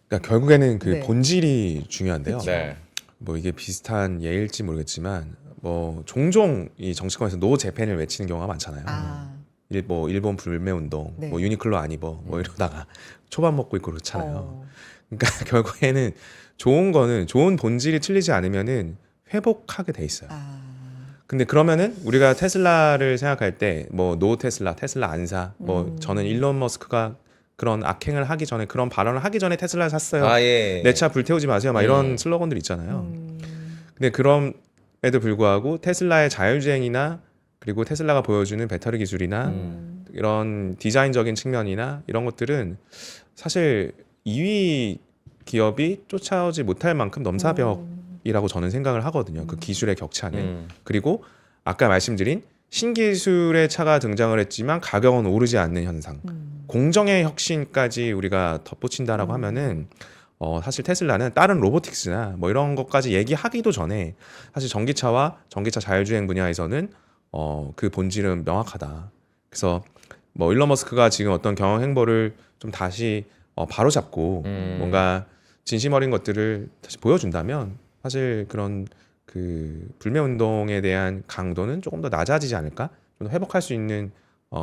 S3: 그러니까 결국에는 그
S2: 네.
S3: 본질이 중요한데요.
S1: 네.
S3: 뭐 이게 비슷한 예일지 모르겠지만 뭐 종종 이 정치권에서 노 재팬을 외치는 경우가 많잖아요. 뭐 일본 불매 운동,
S2: 네.
S3: 뭐 유니클로 안 입어, 뭐 이러다가 초밥 먹고 있고 그렇잖아요.
S2: 어.
S3: 그러니까 결국에는 좋은 거는 좋은 본질이 틀리지 않으면은 회복하게 돼 있어요. 근데 그러면은 우리가 테슬라를 생각할 때 뭐 노 테슬라, 테슬라 안 사, 뭐 저는 일론 머스크가 그런 악행을 하기 전에 그런 발언을 하기 전에 테슬라를 샀어요.
S1: 아, 예.
S3: 내 차 불태우지 마세요. 막 이런 슬로건들 있잖아요. 근데 그럼에도 불구하고 테슬라의 자율주행이나 그리고 테슬라가 보여주는 배터리 기술이나 이런 디자인적인 측면이나 이런 것들은 사실 2위 기업이 쫓아오지 못할 만큼 넘사벽이라고 저는 생각을 하거든요. 그 기술의 격차는. 그리고 아까 말씀드린 신기술의 차가 등장을 했지만 가격은 오르지 않는 현상. 공정의 혁신까지 우리가 덧붙인다라고 하면은 사실 테슬라는 다른 로보틱스나 뭐 이런 것까지 얘기하기도 전에 사실 전기차와 전기차 자율주행 분야에서는 그 본질은 명확하다. 그래서 뭐 일론 머스크가 지금 어떤 경영 행보를 좀 다시 바로잡고 뭔가 진심 어린 것들을 다시 보여준다면 사실 그런 그 불매 운동에 대한 강도는 조금 더 낮아지지 않을까? 좀 더 회복할 수 있는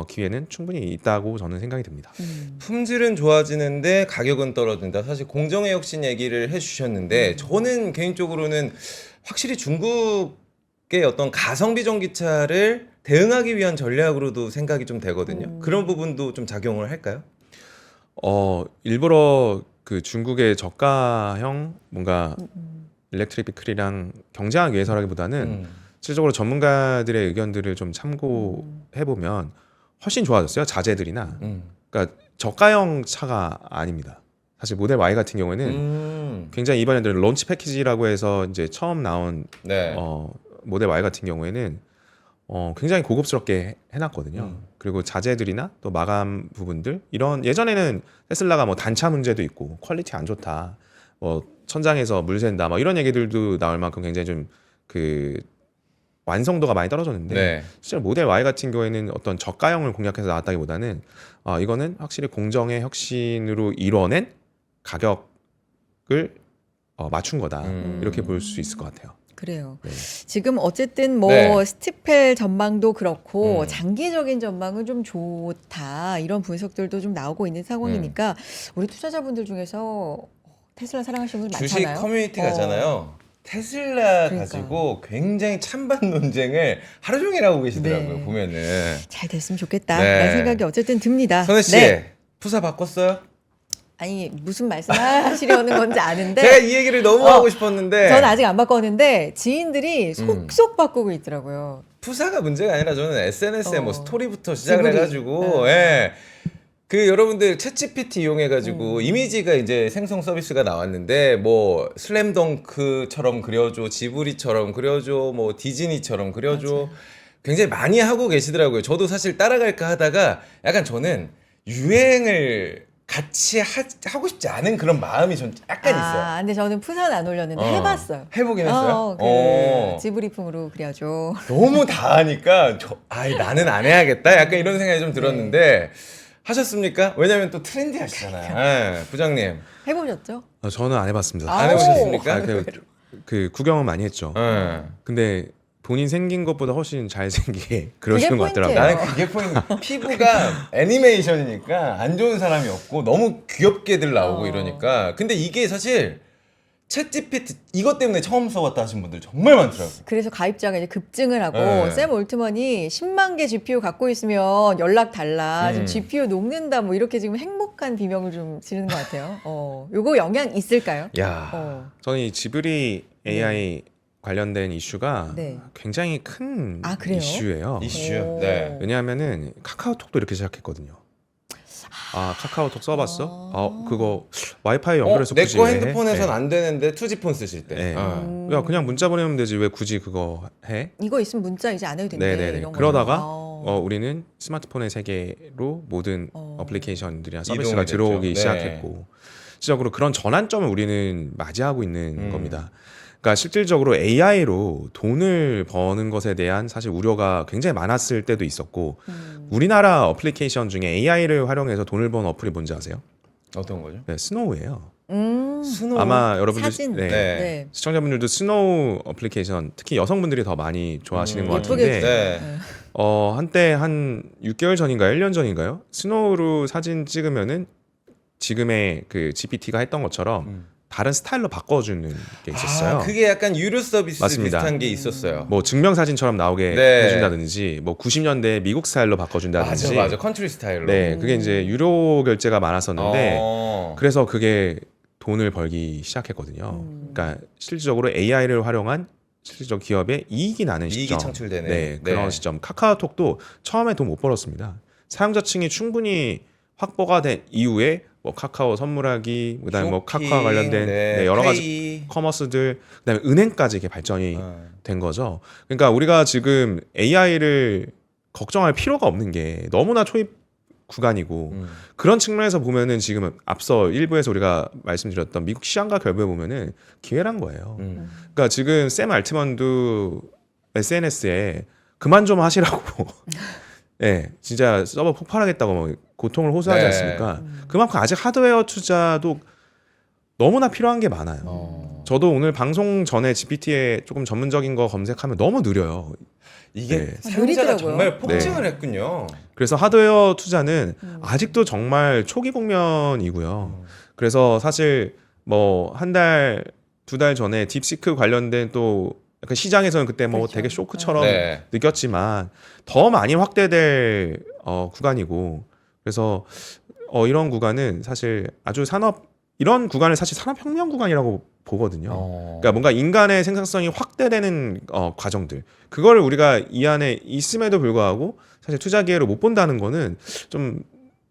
S3: 기회는 충분히 있다고 저는 생각이 듭니다.
S1: 품질은 좋아지는데 가격은 떨어진다. 사실 공정의 혁신 얘기를 해주셨는데 저는 개인적으로는 확실히 중국의 어떤 가성비 전기차를 대응하기 위한 전략으로도 생각이 좀 되거든요. 그런 부분도 좀 작용을 할까요?
S3: 일부러 그 중국의 저가형 뭔가 일렉트릭 비클이랑 경쟁하기 위해서라기보다는 실질적으로 전문가들의 의견들을 좀 참고해 보면 훨씬 좋아졌어요. 자재들이나. 그러니까 저가형 차가 아닙니다. 사실 모델 Y 같은 경우에는 굉장히 이번에 론치 패키지라고 해서 이제 처음 나온
S1: 네.
S3: 모델 Y 같은 경우에는 굉장히 고급스럽게 해놨거든요. 그리고 자재들이나 또 마감 부분들 이런 예전에는 테슬라가 뭐 단차 문제도 있고 퀄리티 안 좋다, 뭐 천장에서 물 샌다, 뭐 이런 얘기들도 나올 만큼 굉장히 좀 그 완성도가 많이 떨어졌는데
S1: 네.
S3: 실제 모델 Y 같은 경우에는 어떤 저가형을 공략해서 나왔다기보다는 이거는 확실히 공정의 혁신으로 이뤄낸 가격을 맞춘 거다 이렇게 볼 수 있을 것 같아요.
S2: 그래요.
S3: 네.
S2: 지금 어쨌든 뭐
S1: 네.
S2: 스티펠 전망도 그렇고 장기적인 전망은 좀 좋다 이런 분석들도 좀 나오고 있는 상황이니까 우리 투자자분들 중에서 테슬라 사랑하시는 분들
S1: 주식
S2: 많잖아요.
S1: 커뮤니티 가잖아요. 테슬라
S2: 그러니까.
S1: 가지고 굉장히 찬반 논쟁을 하루 종일 하고 계시더라고요.
S2: 네.
S1: 보면은.
S2: 잘 됐으면 좋겠다.
S1: 네.
S2: 라는 생각이 어쨌든 듭니다.
S1: 선혜 씨,
S2: 네.
S1: 푸사 바꿨어요?
S2: 아니 무슨 말씀하시려는 건지 아는데
S1: 제가 이 얘기를 너무 하고 싶었는데
S2: 저는 아직 안 바꿨는데 지인들이 속속 바꾸고 있더라고요.
S1: 푸사가 문제가 아니라 저는 SNS에 뭐 스토리부터 시작을
S2: 지브리.
S1: 해가지고 예. 그 여러분들 챗GPT 이용해가지고 이미지가 이제 생성 서비스가 나왔는데 뭐 슬램덩크처럼 그려줘, 지브리처럼 그려줘, 뭐 디즈니처럼 그려줘
S2: 맞아요.
S1: 굉장히 많이 하고 계시더라고요. 저도 사실 따라갈까 하다가 약간 저는 유행을 같이 하고 싶지 않은 그런 마음이 전 약간 있어요.
S2: 아, 근데 저는 푸사는 안 올렸는데 해봤어요.
S1: 해보긴 했어요.
S2: 그 지브리풍으로 그려줘.
S1: 너무 다 하니까 나는 안 해야겠다. 약간 이런 생각이 좀 들었는데 하셨습니까? 왜냐면 또 트렌디 하시잖아요. 예, 부장님
S2: 해보셨죠?
S3: 저는 안 해봤습니다.
S1: 안 해보셨습니까?
S3: 아, 그 구경은 많이 했죠.
S1: 예.
S3: 근데 본인 생긴 것보다 훨씬 잘생기게 그러시는 것
S2: 포인트예요.
S3: 같더라고요.
S1: 나는 그게 포인트. 피부가 애니메이션이니까 안 좋은 사람이 없고 너무 귀엽게들 나오고 이러니까. 근데 이게 사실 챗GPT 이것 때문에 처음 써봤다 하신 분들 정말 많더라고요.
S2: 그래서 가입자가 이제 급증을 하고
S1: 네.
S2: 샘 올트먼이 10만 개 GPU 갖고 있으면 연락 달라. 지금 GPU 녹는다 뭐 이렇게 지금 행복한 비명을 좀 지르는 것 같아요. 요거 영향 있을까요?
S1: 야.
S3: 저는 이 지브리 AI 관련된 이슈가
S2: 네.
S3: 굉장히 큰
S2: 아, 그래요?
S3: 이슈예요.
S1: 이슈.
S2: 오.
S1: 네.
S3: 왜냐하면은 카카오톡도 이렇게 시작했거든요. 아 카카오톡 써봤어? 그거 와이파이 연결해서
S1: 내
S3: 굳이
S1: 거
S3: 왜 해?
S1: 핸드폰에선
S3: 네.
S1: 안 되는데 투지폰 쓰실 때.
S3: 네.
S1: 어.
S3: 야 그냥 문자 보내면 되지 왜 굳이 그거 해?
S2: 이거 있으면 문자 이제 안 해도 된대.
S3: 네네네.
S2: 이런
S3: 그러다가
S2: 거는.
S3: 우리는 스마트폰의 세계로 모든 어플리케이션들이나 서비스가
S1: 이동이 됐죠.
S3: 들어오기
S1: 네.
S3: 시작했고 시작으로 그런 전환점을 우리는 맞이하고 있는
S1: 음.
S3: 겁니다. 그러니까 실질적으로 AI로 돈을 버는 것에 대한 사실 우려가 굉장히 많았을 때도 있었고 우리나라 어플리케이션 중에 AI를 활용해서 돈을 버는 어플이 뭔지 아세요?
S1: 어떤 거죠?
S3: 네, 스노우예요.
S1: 스노우.
S3: 아마 여러분들
S2: 사진.
S3: 네,
S2: 네.
S3: 시청자분들도 스노우 어플리케이션 특히 여성분들이 더 많이 좋아하시는 것
S2: 예쁘게
S3: 같은데
S1: 네.
S3: 한때 한 6개월 전인가요? 1년 전인가요? 스노우로 사진 찍으면은 지금의 그 GPT가 했던 것처럼 다른 스타일로 바꿔주는 게 있었어요.
S1: 아, 그게 약간 유료 서비스
S3: 맞습니다.
S1: 비슷한 게 있었어요.
S3: 뭐 증명사진처럼 나오게
S1: 네.
S3: 해준다든지 뭐 90년대 미국 스타일로 바꿔준다든지
S1: 맞아. 컨트리 스타일로.
S3: 네, 그게 이제 유료 결제가 많았었는데 그래서 그게 돈을 벌기 시작했거든요. 그러니까 실질적으로 AI를 활용한 실질적 기업의 이익이 나는
S1: 이익이
S3: 시점.
S1: 창출되는.
S3: 네, 그런 시점. 카카오톡도 처음에 돈 못 벌었습니다. 사용자층이 충분히 확보가 된 이후에 뭐 카카오 선물하기, 그다음에 뭐
S1: 쇼핑,
S3: 카카오 관련된
S1: 네,
S3: 네, 여러 가지
S1: 페이.
S3: 커머스들, 그다음에 은행까지 이렇게 발전이
S1: 어.
S3: 된 거죠. 그러니까 우리가 지금 AI를 걱정할 필요가 없는 게 너무나 초입 구간이고 그런 측면에서 보면은 지금 앞서 일부에서 우리가 말씀드렸던 미국 시장과 결부해 보면은 기회란 거예요. 그러니까 지금 샘 알트먼도 SNS에 그만 좀 하시라고 네, 진짜 서버 폭발하겠다고 뭐 고통을 호소하지
S1: 네.
S3: 않습니까? 그만큼 아직 하드웨어 투자도 너무나 필요한 게 많아요. 저도 오늘 방송 전에 GPT에 조금 전문적인 거 검색하면 너무 느려요.
S1: 이게
S3: 네.
S1: 사용자가
S2: 느리더라고요.
S1: 정말 폭증을 했군요.
S3: 그래서 하드웨어 투자는 아직도 정말 초기 국면이고요. 그래서 사실 뭐 한 달, 두 달 전에 딥시크 관련된 또 약간 시장에서는 그때 뭐
S2: 그렇죠.
S3: 되게 쇼크처럼
S1: 네.
S3: 느꼈지만 더 많이 확대될 구간이고 그래서 이런 구간은 사실 아주 이런 구간을 사실 산업혁명 구간이라고 보거든요. 그러니까 뭔가 인간의 생산성이 확대되는 과정들 그거를 우리가 이 안에 있음에도 불구하고 사실 투자 기회를 못 본다는 거는 좀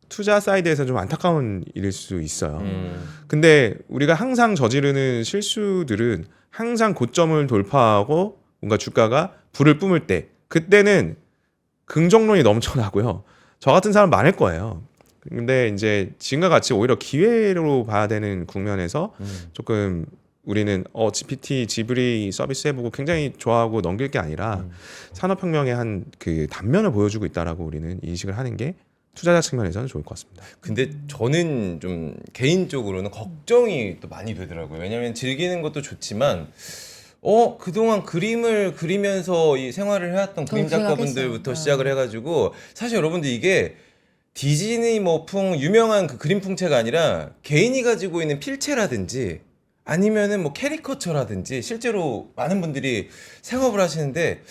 S3: 투자 사이드에서 좀 안타까운 일일 수 있어요. 근데 우리가 항상 저지르는 실수들은 항상 고점을 돌파하고 뭔가 주가가 불을 뿜을 때 그때는 긍정론이 넘쳐나고요. 저 같은 사람 많을 거예요. 근데 이제 지금과 같이 오히려 기회로 봐야 되는 국면에서 조금 우리는 GPT 지브리 서비스 해보고 굉장히 좋아하고 넘길 게 아니라 산업혁명의 한 그 단면을 보여주고 있다라고 우리는 인식을 하는 게 투자자 측면에서는 좋을 것 같습니다.
S1: 근데 저는 좀 개인적으로는 걱정이 또 많이 되더라고요. 왜냐하면 즐기는 것도 좋지만 그동안 그림을 그리면서 이 생활을 해왔던 그림 작가분들부터
S2: 생각했어요.
S1: 시작을 해가지고 사실 여러분들 이게 디즈니 뭐풍 유명한 그 그림 풍채가 아니라 개인이 가지고 있는 필체라든지 아니면은 뭐 캐리커처라든지 실제로 많은 분들이 생업을 하시는데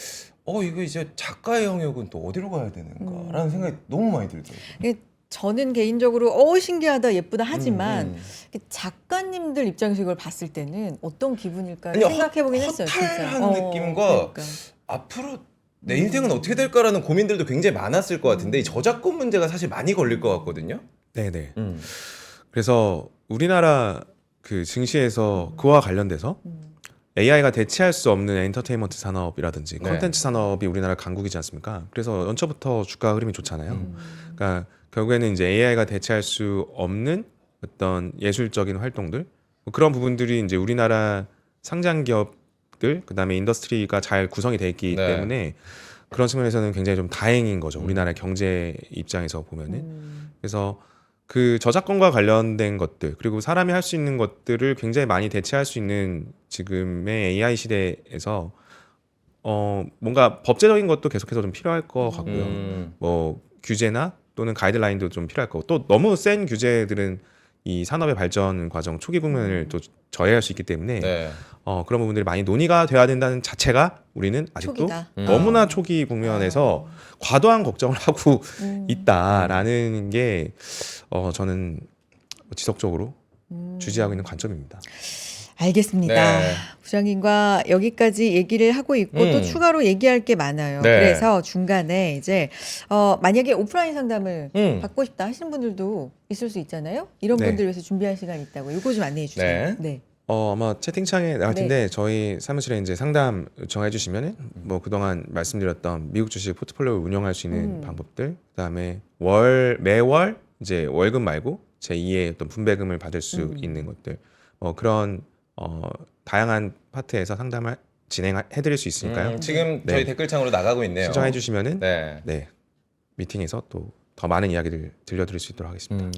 S1: 이거 이제 작가의 영역은 또 어디로 가야 되는가라는 생각이 너무 많이 들더라고요.
S2: 이게 저는 개인적으로 신기하다 예쁘다 하지만 작가님들 입장에서 이걸 봤을 때는 어떤 기분일까
S1: 아니,
S2: 생각해보긴 했어요. 진짜.
S1: 허탈한 느낌과
S2: 그러니까.
S1: 앞으로 내 인생은 어떻게 될까라는 고민들도 굉장히 많았을 것 같은데 이 저작권 문제가 사실 많이 걸릴 것 같거든요.
S3: 네네. 그래서 우리나라 그 증시에서 그와 관련돼서 AI가 대체할 수 없는 엔터테인먼트 산업이라든지
S1: 네.
S3: 콘텐츠 산업이 우리나라 강국이지 않습니까? 그래서 연초부터 주가 흐름이 좋잖아요. 그러니까 결국에는 이제 AI가 대체할 수 없는 어떤 예술적인 활동들 뭐 그런 부분들이 이제 우리나라 상장 기업들 그다음에 인더스트리가 잘 구성이 돼 있기
S1: 네.
S3: 때문에 그런 측면에서는 굉장히 좀 다행인 거죠. 우리나라 경제 입장에서 보면은. 그래서 그 저작권과 관련된 것들 그리고 사람이 할 수 있는 것들을 굉장히 많이 대체할 수 있는 지금의 AI 시대에서 뭔가 법제적인 것도 계속해서 좀 필요할 것 같고요. 뭐 규제나 또는 가이드라인도 좀 필요할 거고 또 너무 센 규제들은 이 산업의 발전 과정 초기 국면을 또 저해할 수 있기 때문에
S1: 네.
S3: 그런 부분들이 많이 논의가 돼야 된다는 자체가 우리는 아직도
S2: 초기다.
S3: 너무나 초기 국면에서 과도한 걱정을 하고 있다라는 게 저는 지속적으로 주지하고 있는 관점입니다.
S2: 알겠습니다.
S1: 네.
S2: 부장님과 여기까지 얘기를 하고 있고 또 추가로 얘기할 게 많아요.
S1: 네.
S2: 그래서 중간에 이제 만약에 오프라인 상담을
S1: 음.
S2: 받고 싶다 하시는 분들도 있을 수 있잖아요. 이런
S3: 네.
S2: 분들 위해서 준비한 시간이 있다고 이거 좀 안내해 주세요. 네.
S3: 아마 채팅창에 나갈 텐데 저희 사무실에 이제 상담 요청해 주시면은 뭐 그동안 말씀드렸던 미국 주식 포트폴리오 운영할 수 있는 방법들 그다음에 매월 이제 월급 말고 제2의 어떤 분배금을 받을 수 있는 것들 그런 다양한 파트에서 상담을 진행해 드릴 수 있으니까요.
S1: 지금
S3: 네.
S1: 저희 댓글창으로 나가고 있네요.
S3: 신청해 주시면은
S1: 네.
S3: 미팅에서 또 더 많은 이야기를 들려드릴 수 있도록 하겠습니다.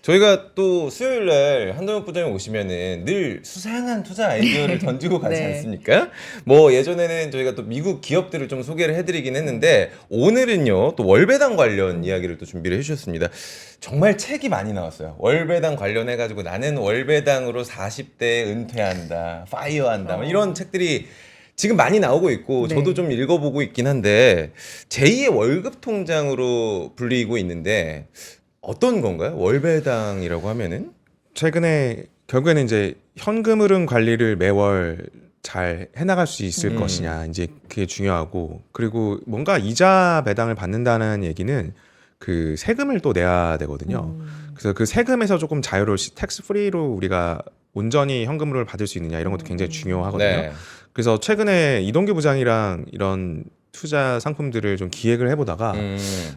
S1: 저희가 또 수요일 날 한동혁 부장님 오시면은 늘 수상한 투자 아이디어를 던지고 가지
S2: 네.
S1: 않습니까? 뭐 예전에는 저희가 또 미국 기업들을 좀 소개를 해드리긴 했는데 오늘은요 또 월배당 관련 이야기를 또 준비를 해주셨습니다. 정말 책이 많이 나왔어요. 월배당 관련해가지고 나는 월배당으로 40대에 은퇴한다, 파이어한다 뭐 이런 책들이 지금 많이 나오고 있고
S2: 네.
S1: 저도 좀 읽어보고 있긴 한데 제2의 월급 통장으로 불리고 있는데 어떤 건가요? 월배당이라고 하면은?
S3: 최근에 결국에는 이제 현금 흐름 관리를 매월 잘 해나갈 수 있을 것이냐 이제 그게 중요하고 그리고 뭔가 이자 배당을 받는다는 얘기는 그 세금을 또 내야 되거든요. 그래서 그 세금에서 조금 자유로울 텍스 프리로 우리가 온전히 현금으로 받을 수 있느냐 이런 것도 굉장히 중요하거든요.
S1: 네.
S3: 그래서 최근에 이동규 부장이랑 이런 투자 상품들을 좀 기획을 해보다가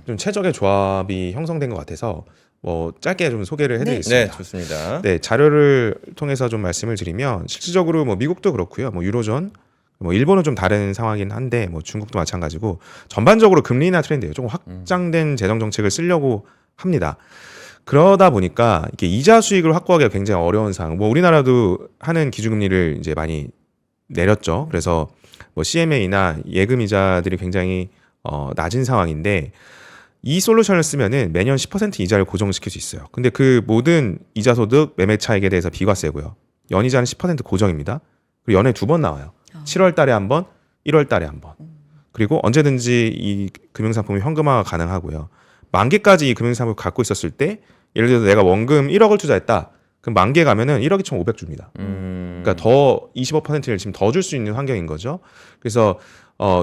S3: 좀 최적의 조합이 형성된 것 같아서 뭐 짧게 좀 소개를 해드리겠습니다.
S1: 네, 좋습니다.
S3: 네, 자료를 통해서 좀 말씀을 드리면 실질적으로 뭐 미국도 그렇고요, 뭐 유로존, 뭐 일본은 좀 다른 상황이긴 한데 뭐 중국도 마찬가지고 전반적으로 금리 인하 트렌드예요. 조금 확장된 재정 정책을 쓰려고 합니다. 그러다 보니까 이게 이자 수익을 확보하기가 굉장히 어려운 상황. 뭐 우리나라도 하는 기준금리를 이제 많이 내렸죠. 그래서 뭐 CMA나 예금 이자들이 굉장히 낮은 상황인데 이 솔루션을 쓰면은 매년 10% 이자를 고정시킬 수 있어요. 근데 그 모든 이자 소득 매매 차익에 대해서 비과세고요. 연이자는 10% 고정입니다. 그리고 연에 2번 나와요. 7월 달에 한 번, 1월 달에 한 번. 그리고 언제든지 이 금융상품이 현금화가 가능하고요. 만기까지 이 금융상품을 갖고 있었을 때 예를 들어서 내가 원금 1억을 투자했다. 그럼 만기에 가면은 1억 2,500 줍니다. 그러니까 더 25%를 지금 더 줄 수 있는 환경인 거죠. 그래서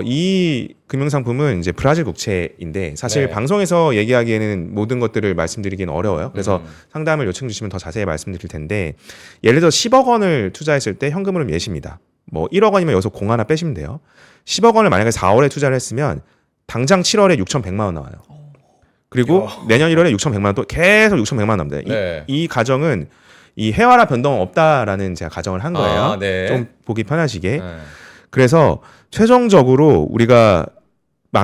S3: 이 금융상품은 이제 브라질 국채인데 사실
S1: 네.
S3: 방송에서 얘기하기에는 모든 것들을 말씀드리기는 어려워요. 그래서 상담을 요청 주시면 더 자세히 말씀드릴 텐데 예를 들어 10억 원을 투자했을 때 현금으로 예시입니다. 뭐 1억 원이면 여기서 공 하나 빼시면 돼요. 10억 원을 만약에 4월에 투자를 했으면 당장 7월에 6,100만 원 나와요. 그리고 내년 1월에 6,100만 원 또 계속 6,100만 원 나옵니다.
S1: 네.
S3: 이 가정은 이 해와라 변동은 없다라는 제가 가정을 한 거예요.
S1: 아, 네.
S3: 좀 보기 편하시게.
S1: 네.
S3: 그래서 최종적으로 우리가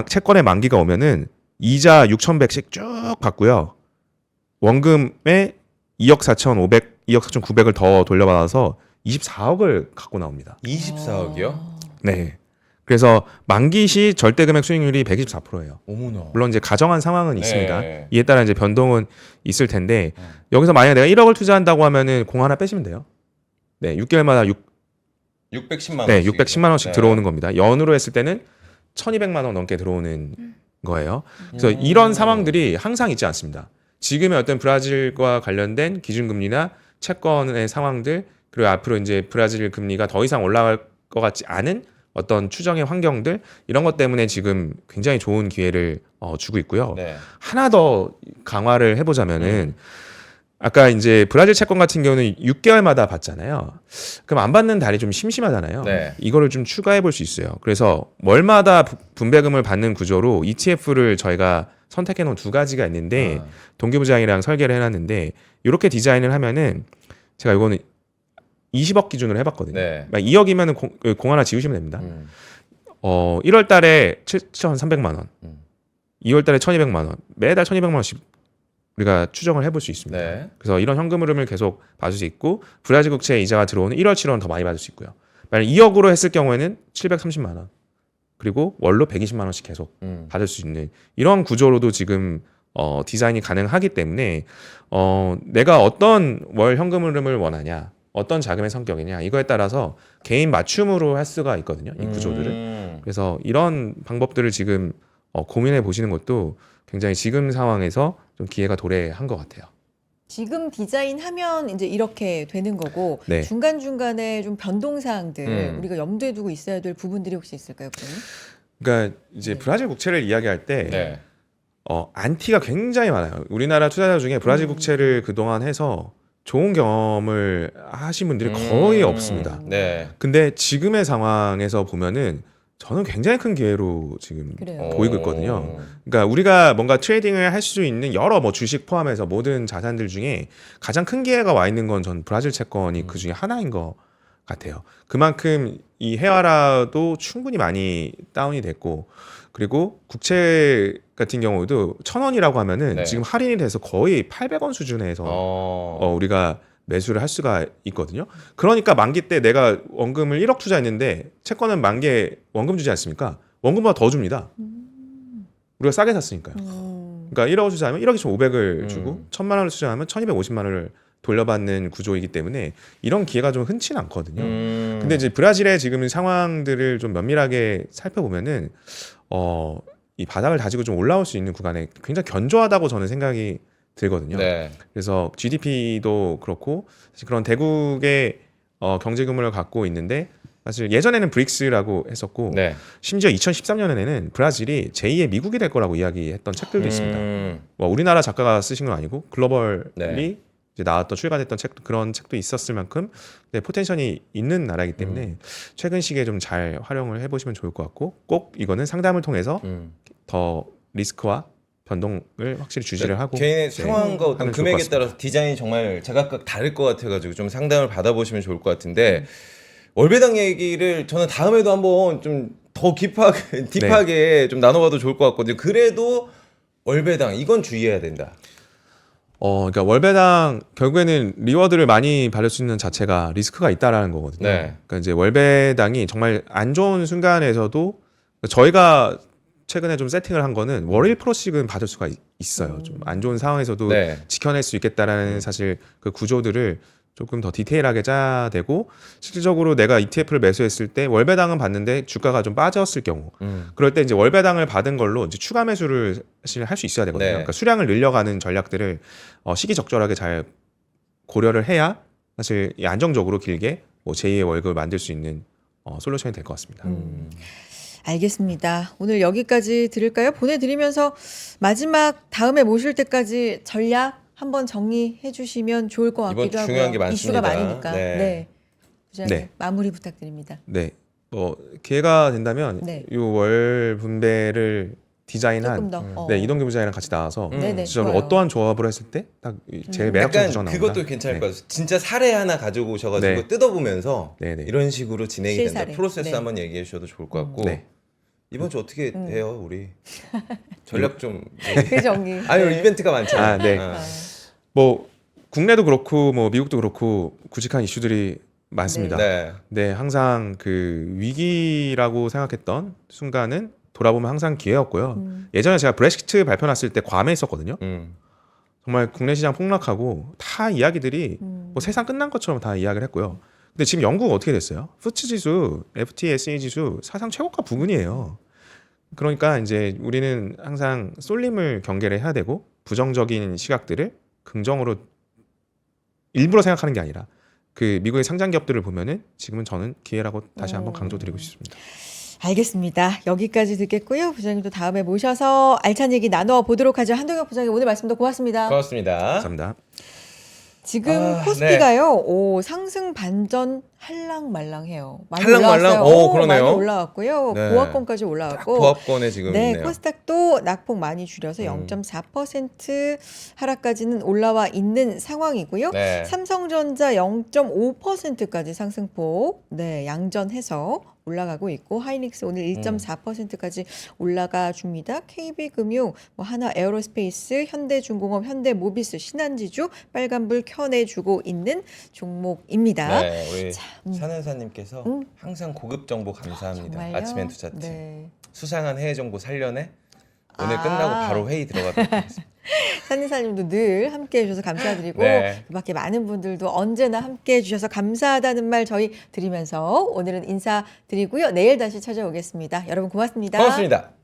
S3: 채권의 만기가 오면은 이자 6,100씩 쭉 받고요. 원금에 2억 4,500, 2억 4,900을 더 돌려받아서 24억을 갖고 나옵니다.
S1: 24억이요?
S3: 네. 그래서 만기 시 절대금액 수익률이 124%예요.
S1: 어머나.
S3: 물론 이제 가정한 상황은 있습니다.
S1: 네.
S3: 이에 따라 이제 변동은 있을 텐데 여기서 만약에 내가 1억을 투자한다고 하면은 공 하나 빼시면 돼요. 네, 6개월마다
S1: 610만 원.
S3: 네, 610만 원씩
S1: 네.
S3: 들어오는 겁니다. 연으로 했을 때는 1,200만 원 넘게 들어오는 거예요. 그래서 이런 상황들이 항상 있지 않습니다. 지금의 어떤 브라질과 관련된 기준금리나 채권의 상황들, 그리고 앞으로 이제 브라질 금리가 더 이상 올라갈 것 같지 않은 어떤 추정의 환경들, 이런 것 때문에 지금 굉장히 좋은 기회를 주고 있고요.
S1: 네.
S3: 하나 더 강화를 해보자면은 아까 이제 브라질 채권 같은 경우는 6개월마다 받잖아요. 그럼 안 받는 달이 좀 심심하잖아요.
S1: 네.
S3: 이거를 좀 추가해 볼 수 있어요. 그래서 월마다 분배금을 받는 구조로 ETF를 저희가 선택해 놓은 두 가지가 있는데 동기부장이랑 설계를 해놨는데 이렇게 디자인을 하면은 제가 이거는 20억 기준으로 해봤거든요.
S1: 네.
S3: 2억이면은 공 하나 지우시면 됩니다. 1월 달에 7,300만 원, 2월 달에 1,200만 원, 매달 1,200만 원씩 우리가 추정을 해볼 수 있습니다.
S1: 네.
S3: 그래서 이런 현금 흐름을 계속 받을 수 있고 브라질 국채 이자가 들어오는 1월, 7월은 더 많이 받을 수 있고요. 만약 2억으로 했을 경우에는 730만 원, 그리고 월로 120만 원씩 계속 받을 수 있는 이런 구조로도 지금 디자인이 가능하기 때문에 내가 어떤 월 현금 흐름을 원하냐, 어떤 자금의 성격이냐, 이거에 따라서 개인 맞춤으로 할 수가 있거든요. 이 구조들을. 그래서 이런 방법들을 지금 고민해 보시는 것도 굉장히 지금 상황에서 좀 기회가 도래한 것 같아요.
S2: 지금 디자인하면 이제 이렇게 되는 거고
S3: 네.
S2: 중간중간에 좀 변동사항들 우리가 염두에 두고 있어야 될 부분들이 혹시 있을까요, 그러면?
S3: 그러니까 이제
S2: 네.
S3: 브라질 국채를 이야기할 때
S1: 네.
S3: 안티가 굉장히 많아요. 우리나라 투자자 중에 브라질 국채를 그동안 해서 좋은 경험을 하신 분들이 거의 없습니다.
S1: 네.
S3: 근데 지금의 상황에서 보면은 저는 굉장히 큰 기회로 지금
S2: 그래요.
S3: 보이고 있거든요. 그러니까 우리가 뭔가 트레이딩을 할 수 있는 여러 뭐 주식 포함해서 모든 자산들 중에 가장 큰 기회가 와 있는 건 전 브라질 채권이 그 중에 하나인 것 같아요. 그만큼 이 헤아라도 충분히 많이 다운이 됐고, 그리고 국채 같은 경우도 1,000원이라고 하면은
S1: 네.
S3: 지금 할인이 돼서 거의 800원 수준에서 우리가 매수를 할 수가 있거든요. 그러니까 만기 때 내가 원금을 1억 투자했는데 채권은 만기에 원금 주지 않습니까? 원금보다 더 줍니다. 우리가 싸게 샀으니까요. 그러니까 1억을 투자하면 1억 2,500을 주고 1,000만 원을 투자하면 1,250만 원을 돌려받는 구조이기 때문에 이런 기회가 좀 흔치는 않거든요. 근데 이제 브라질의 지금 상황들을 좀 면밀하게 살펴보면은 이 바닥을 다지고 좀 올라올 수 있는 구간에 굉장히 견조하다고 저는 생각이 들거든요.
S1: 네.
S3: 그래서 GDP도 그렇고 사실 그런 대국의 경제 규모를 갖고 있는데 사실 예전에는 브릭스라고 했었고
S1: 네.
S3: 심지어 2013년에는 브라질이 제2의 미국이 될 거라고 이야기했던 책들도 있습니다.
S1: 음.
S3: 뭐 우리나라 작가가 쓰신 건 아니고 글로벌이
S1: 네.
S3: 이제 나왔던 출간됐던 책도 그런 책도 있었을 만큼 포텐션이 있는 나라이기 때문에 최근 시기에 좀 잘 활용을 해보시면 좋을 것 같고 꼭 이거는 상담을 통해서 더 리스크와 변동을 확실히 주지를 하고
S1: 개인의
S3: 네,
S1: 상황과 어떤
S3: 하면 좋을 것
S1: 금액에
S3: 같습니다.
S1: 따라서 디자인이 정말 제각각 다를 것 같아가지고 좀 상담을 받아보시면 좋을 것 같은데 월배당 얘기를 저는 다음에도 한번 좀 더 딥하게 좀 나눠봐도 좋을 것 같거든요. 그래도 월배당 이건 주의해야 된다.
S3: 그러니까 월배당 결국에는 리워드를 많이 받을 수 있는 자체가 리스크가 있다라는 거거든요.
S1: 네.
S3: 그러니까 이제 월배당이 정말 안 좋은 순간에서도 저희가 최근에 좀 세팅을 한 거는 월 1%씩은 받을 수가 있어요. 좀 안 좋은 상황에서도
S1: 네.
S3: 지켜낼 수 있겠다라는 사실 그 구조들을 조금 더 디테일하게 짜야 되고 실질적으로 내가 ETF를 매수했을 때 월배당은 받는데 주가가 좀 빠졌을 경우 그럴 때 이제 월배당을 받은 걸로 이제 추가 매수를 사실 할 수 있어야 되거든요.
S1: 네.
S3: 그러니까 수량을 늘려가는 전략들을 시기적절하게 잘 고려를 해야 사실 이 안정적으로 길게 뭐 제2의 월급을 만들 수 있는 솔루션이 될 것 같습니다.
S2: 알겠습니다. 오늘 여기까지 들을까요? 보내드리면서 마지막 다음에 모실 때까지 전략 한번 정리해 주시면 좋을 것
S1: 이번
S2: 같기도 하고요.
S1: 중요한 게
S2: 이슈가
S1: 많습니다.
S2: 많으니까.
S1: 네.
S2: 네. 부장님
S3: 네.
S2: 마무리 부탁드립니다.
S3: 네. 기회가 된다면
S2: 네.
S3: 이 월 분배를
S2: 조금
S3: 디자인한
S2: 더.
S3: 네, 이동규 부장이랑 같이 나와서
S2: 네네,
S3: 진짜로
S2: 좋아요.
S3: 어떠한 조합을 했을 때 딱 제일 매력적인
S1: 약간
S3: 구조가 나온다.
S1: 그것도 괜찮을
S3: 네.
S1: 것 같아요. 진짜 사례 하나 가지고 오셔가지고
S3: 네.
S1: 뜯어보면서
S3: 네, 네.
S1: 이런 식으로 진행이 된다.
S2: 실사례.
S1: 프로세스
S2: 네.
S1: 한번 얘기해 주셔도 좋을 것 같고
S3: 네.
S1: 이번 주 어떻게 해요 우리? 전략 좀
S2: 그 정리.
S1: 아니
S2: 네.
S1: 이벤트가 많잖아요.
S3: 네.
S1: 아.
S3: 뭐 국내도 그렇고 뭐 미국도 그렇고 굵직한 이슈들이 많습니다.
S1: 네.
S3: 네, 항상 그 위기라고 생각했던 순간은 돌아보면 항상 기회였고요. 예전에 제가 브렉시트 발표 났을 때 괌에 있었거든요. 정말 국내 시장 폭락하고 다 이야기들이 뭐 세상 끝난 것처럼 다 이야기를 했고요. 근데 지금 영국 어떻게 됐어요? 푸츠 지수, FTSE 지수 사상 최고가 부근이에요. 그러니까 이제 우리는 항상 쏠림을 경계를 해야 되고 부정적인 시각들을 긍정으로 일부러 생각하는 게 아니라 그 미국의 상장 기업들을 보면은 지금은 저는 기회라고 다시 한번 강조드리고 싶습니다.
S2: 알겠습니다. 여기까지 듣겠고요. 부장님도 다음에 모셔서 알찬 얘기 나눠 보도록 하죠. 한동혁 부장님 오늘 말씀도 고맙습니다.
S1: 고맙습니다.
S3: 감사합니다.
S2: 지금 코스피가요. 오, 상승 반전 할랑말랑해요. 많이
S1: 할랑말랑?
S2: 올라왔어요.
S1: 오, 그러네요.
S2: 많이 올라왔고요.
S1: 네.
S2: 보합권까지
S1: 딱
S2: 올라왔고.
S1: 보합권에 지금
S2: 네,
S1: 있네요.
S2: 코스닥도 낙폭 많이 줄여서 0.4% 하락까지는 올라와 있는 상황이고요.
S1: 네.
S2: 삼성전자 0.5%까지 상승폭 네, 양전해서 올라가고 있고 하이닉스 오늘 1.4%까지 올라가 줍니다. KB금융, 뭐 하나 에어로스페이스, 현대중공업, 현대모비스, 신한지주 빨간불 켜내주고 있는 종목입니다.
S1: 네, 우리 산은사님께서 항상 고급 정보 감사합니다.
S2: 정말요?
S1: 아침엔 투자팀.
S2: 네.
S1: 수상한 해외 정보 살려내. 오늘
S2: 아.
S1: 끝나고 바로 회의 들어가도록 하겠습니다.
S2: 산인사님도 늘 함께 해주셔서 감사드리고
S1: 네.
S2: 그 밖에 많은 분들도 언제나 함께 해주셔서 감사하다는 말 저희 드리면서 오늘은 인사드리고요. 내일 다시 찾아오겠습니다. 여러분 고맙습니다.
S1: 고맙습니다.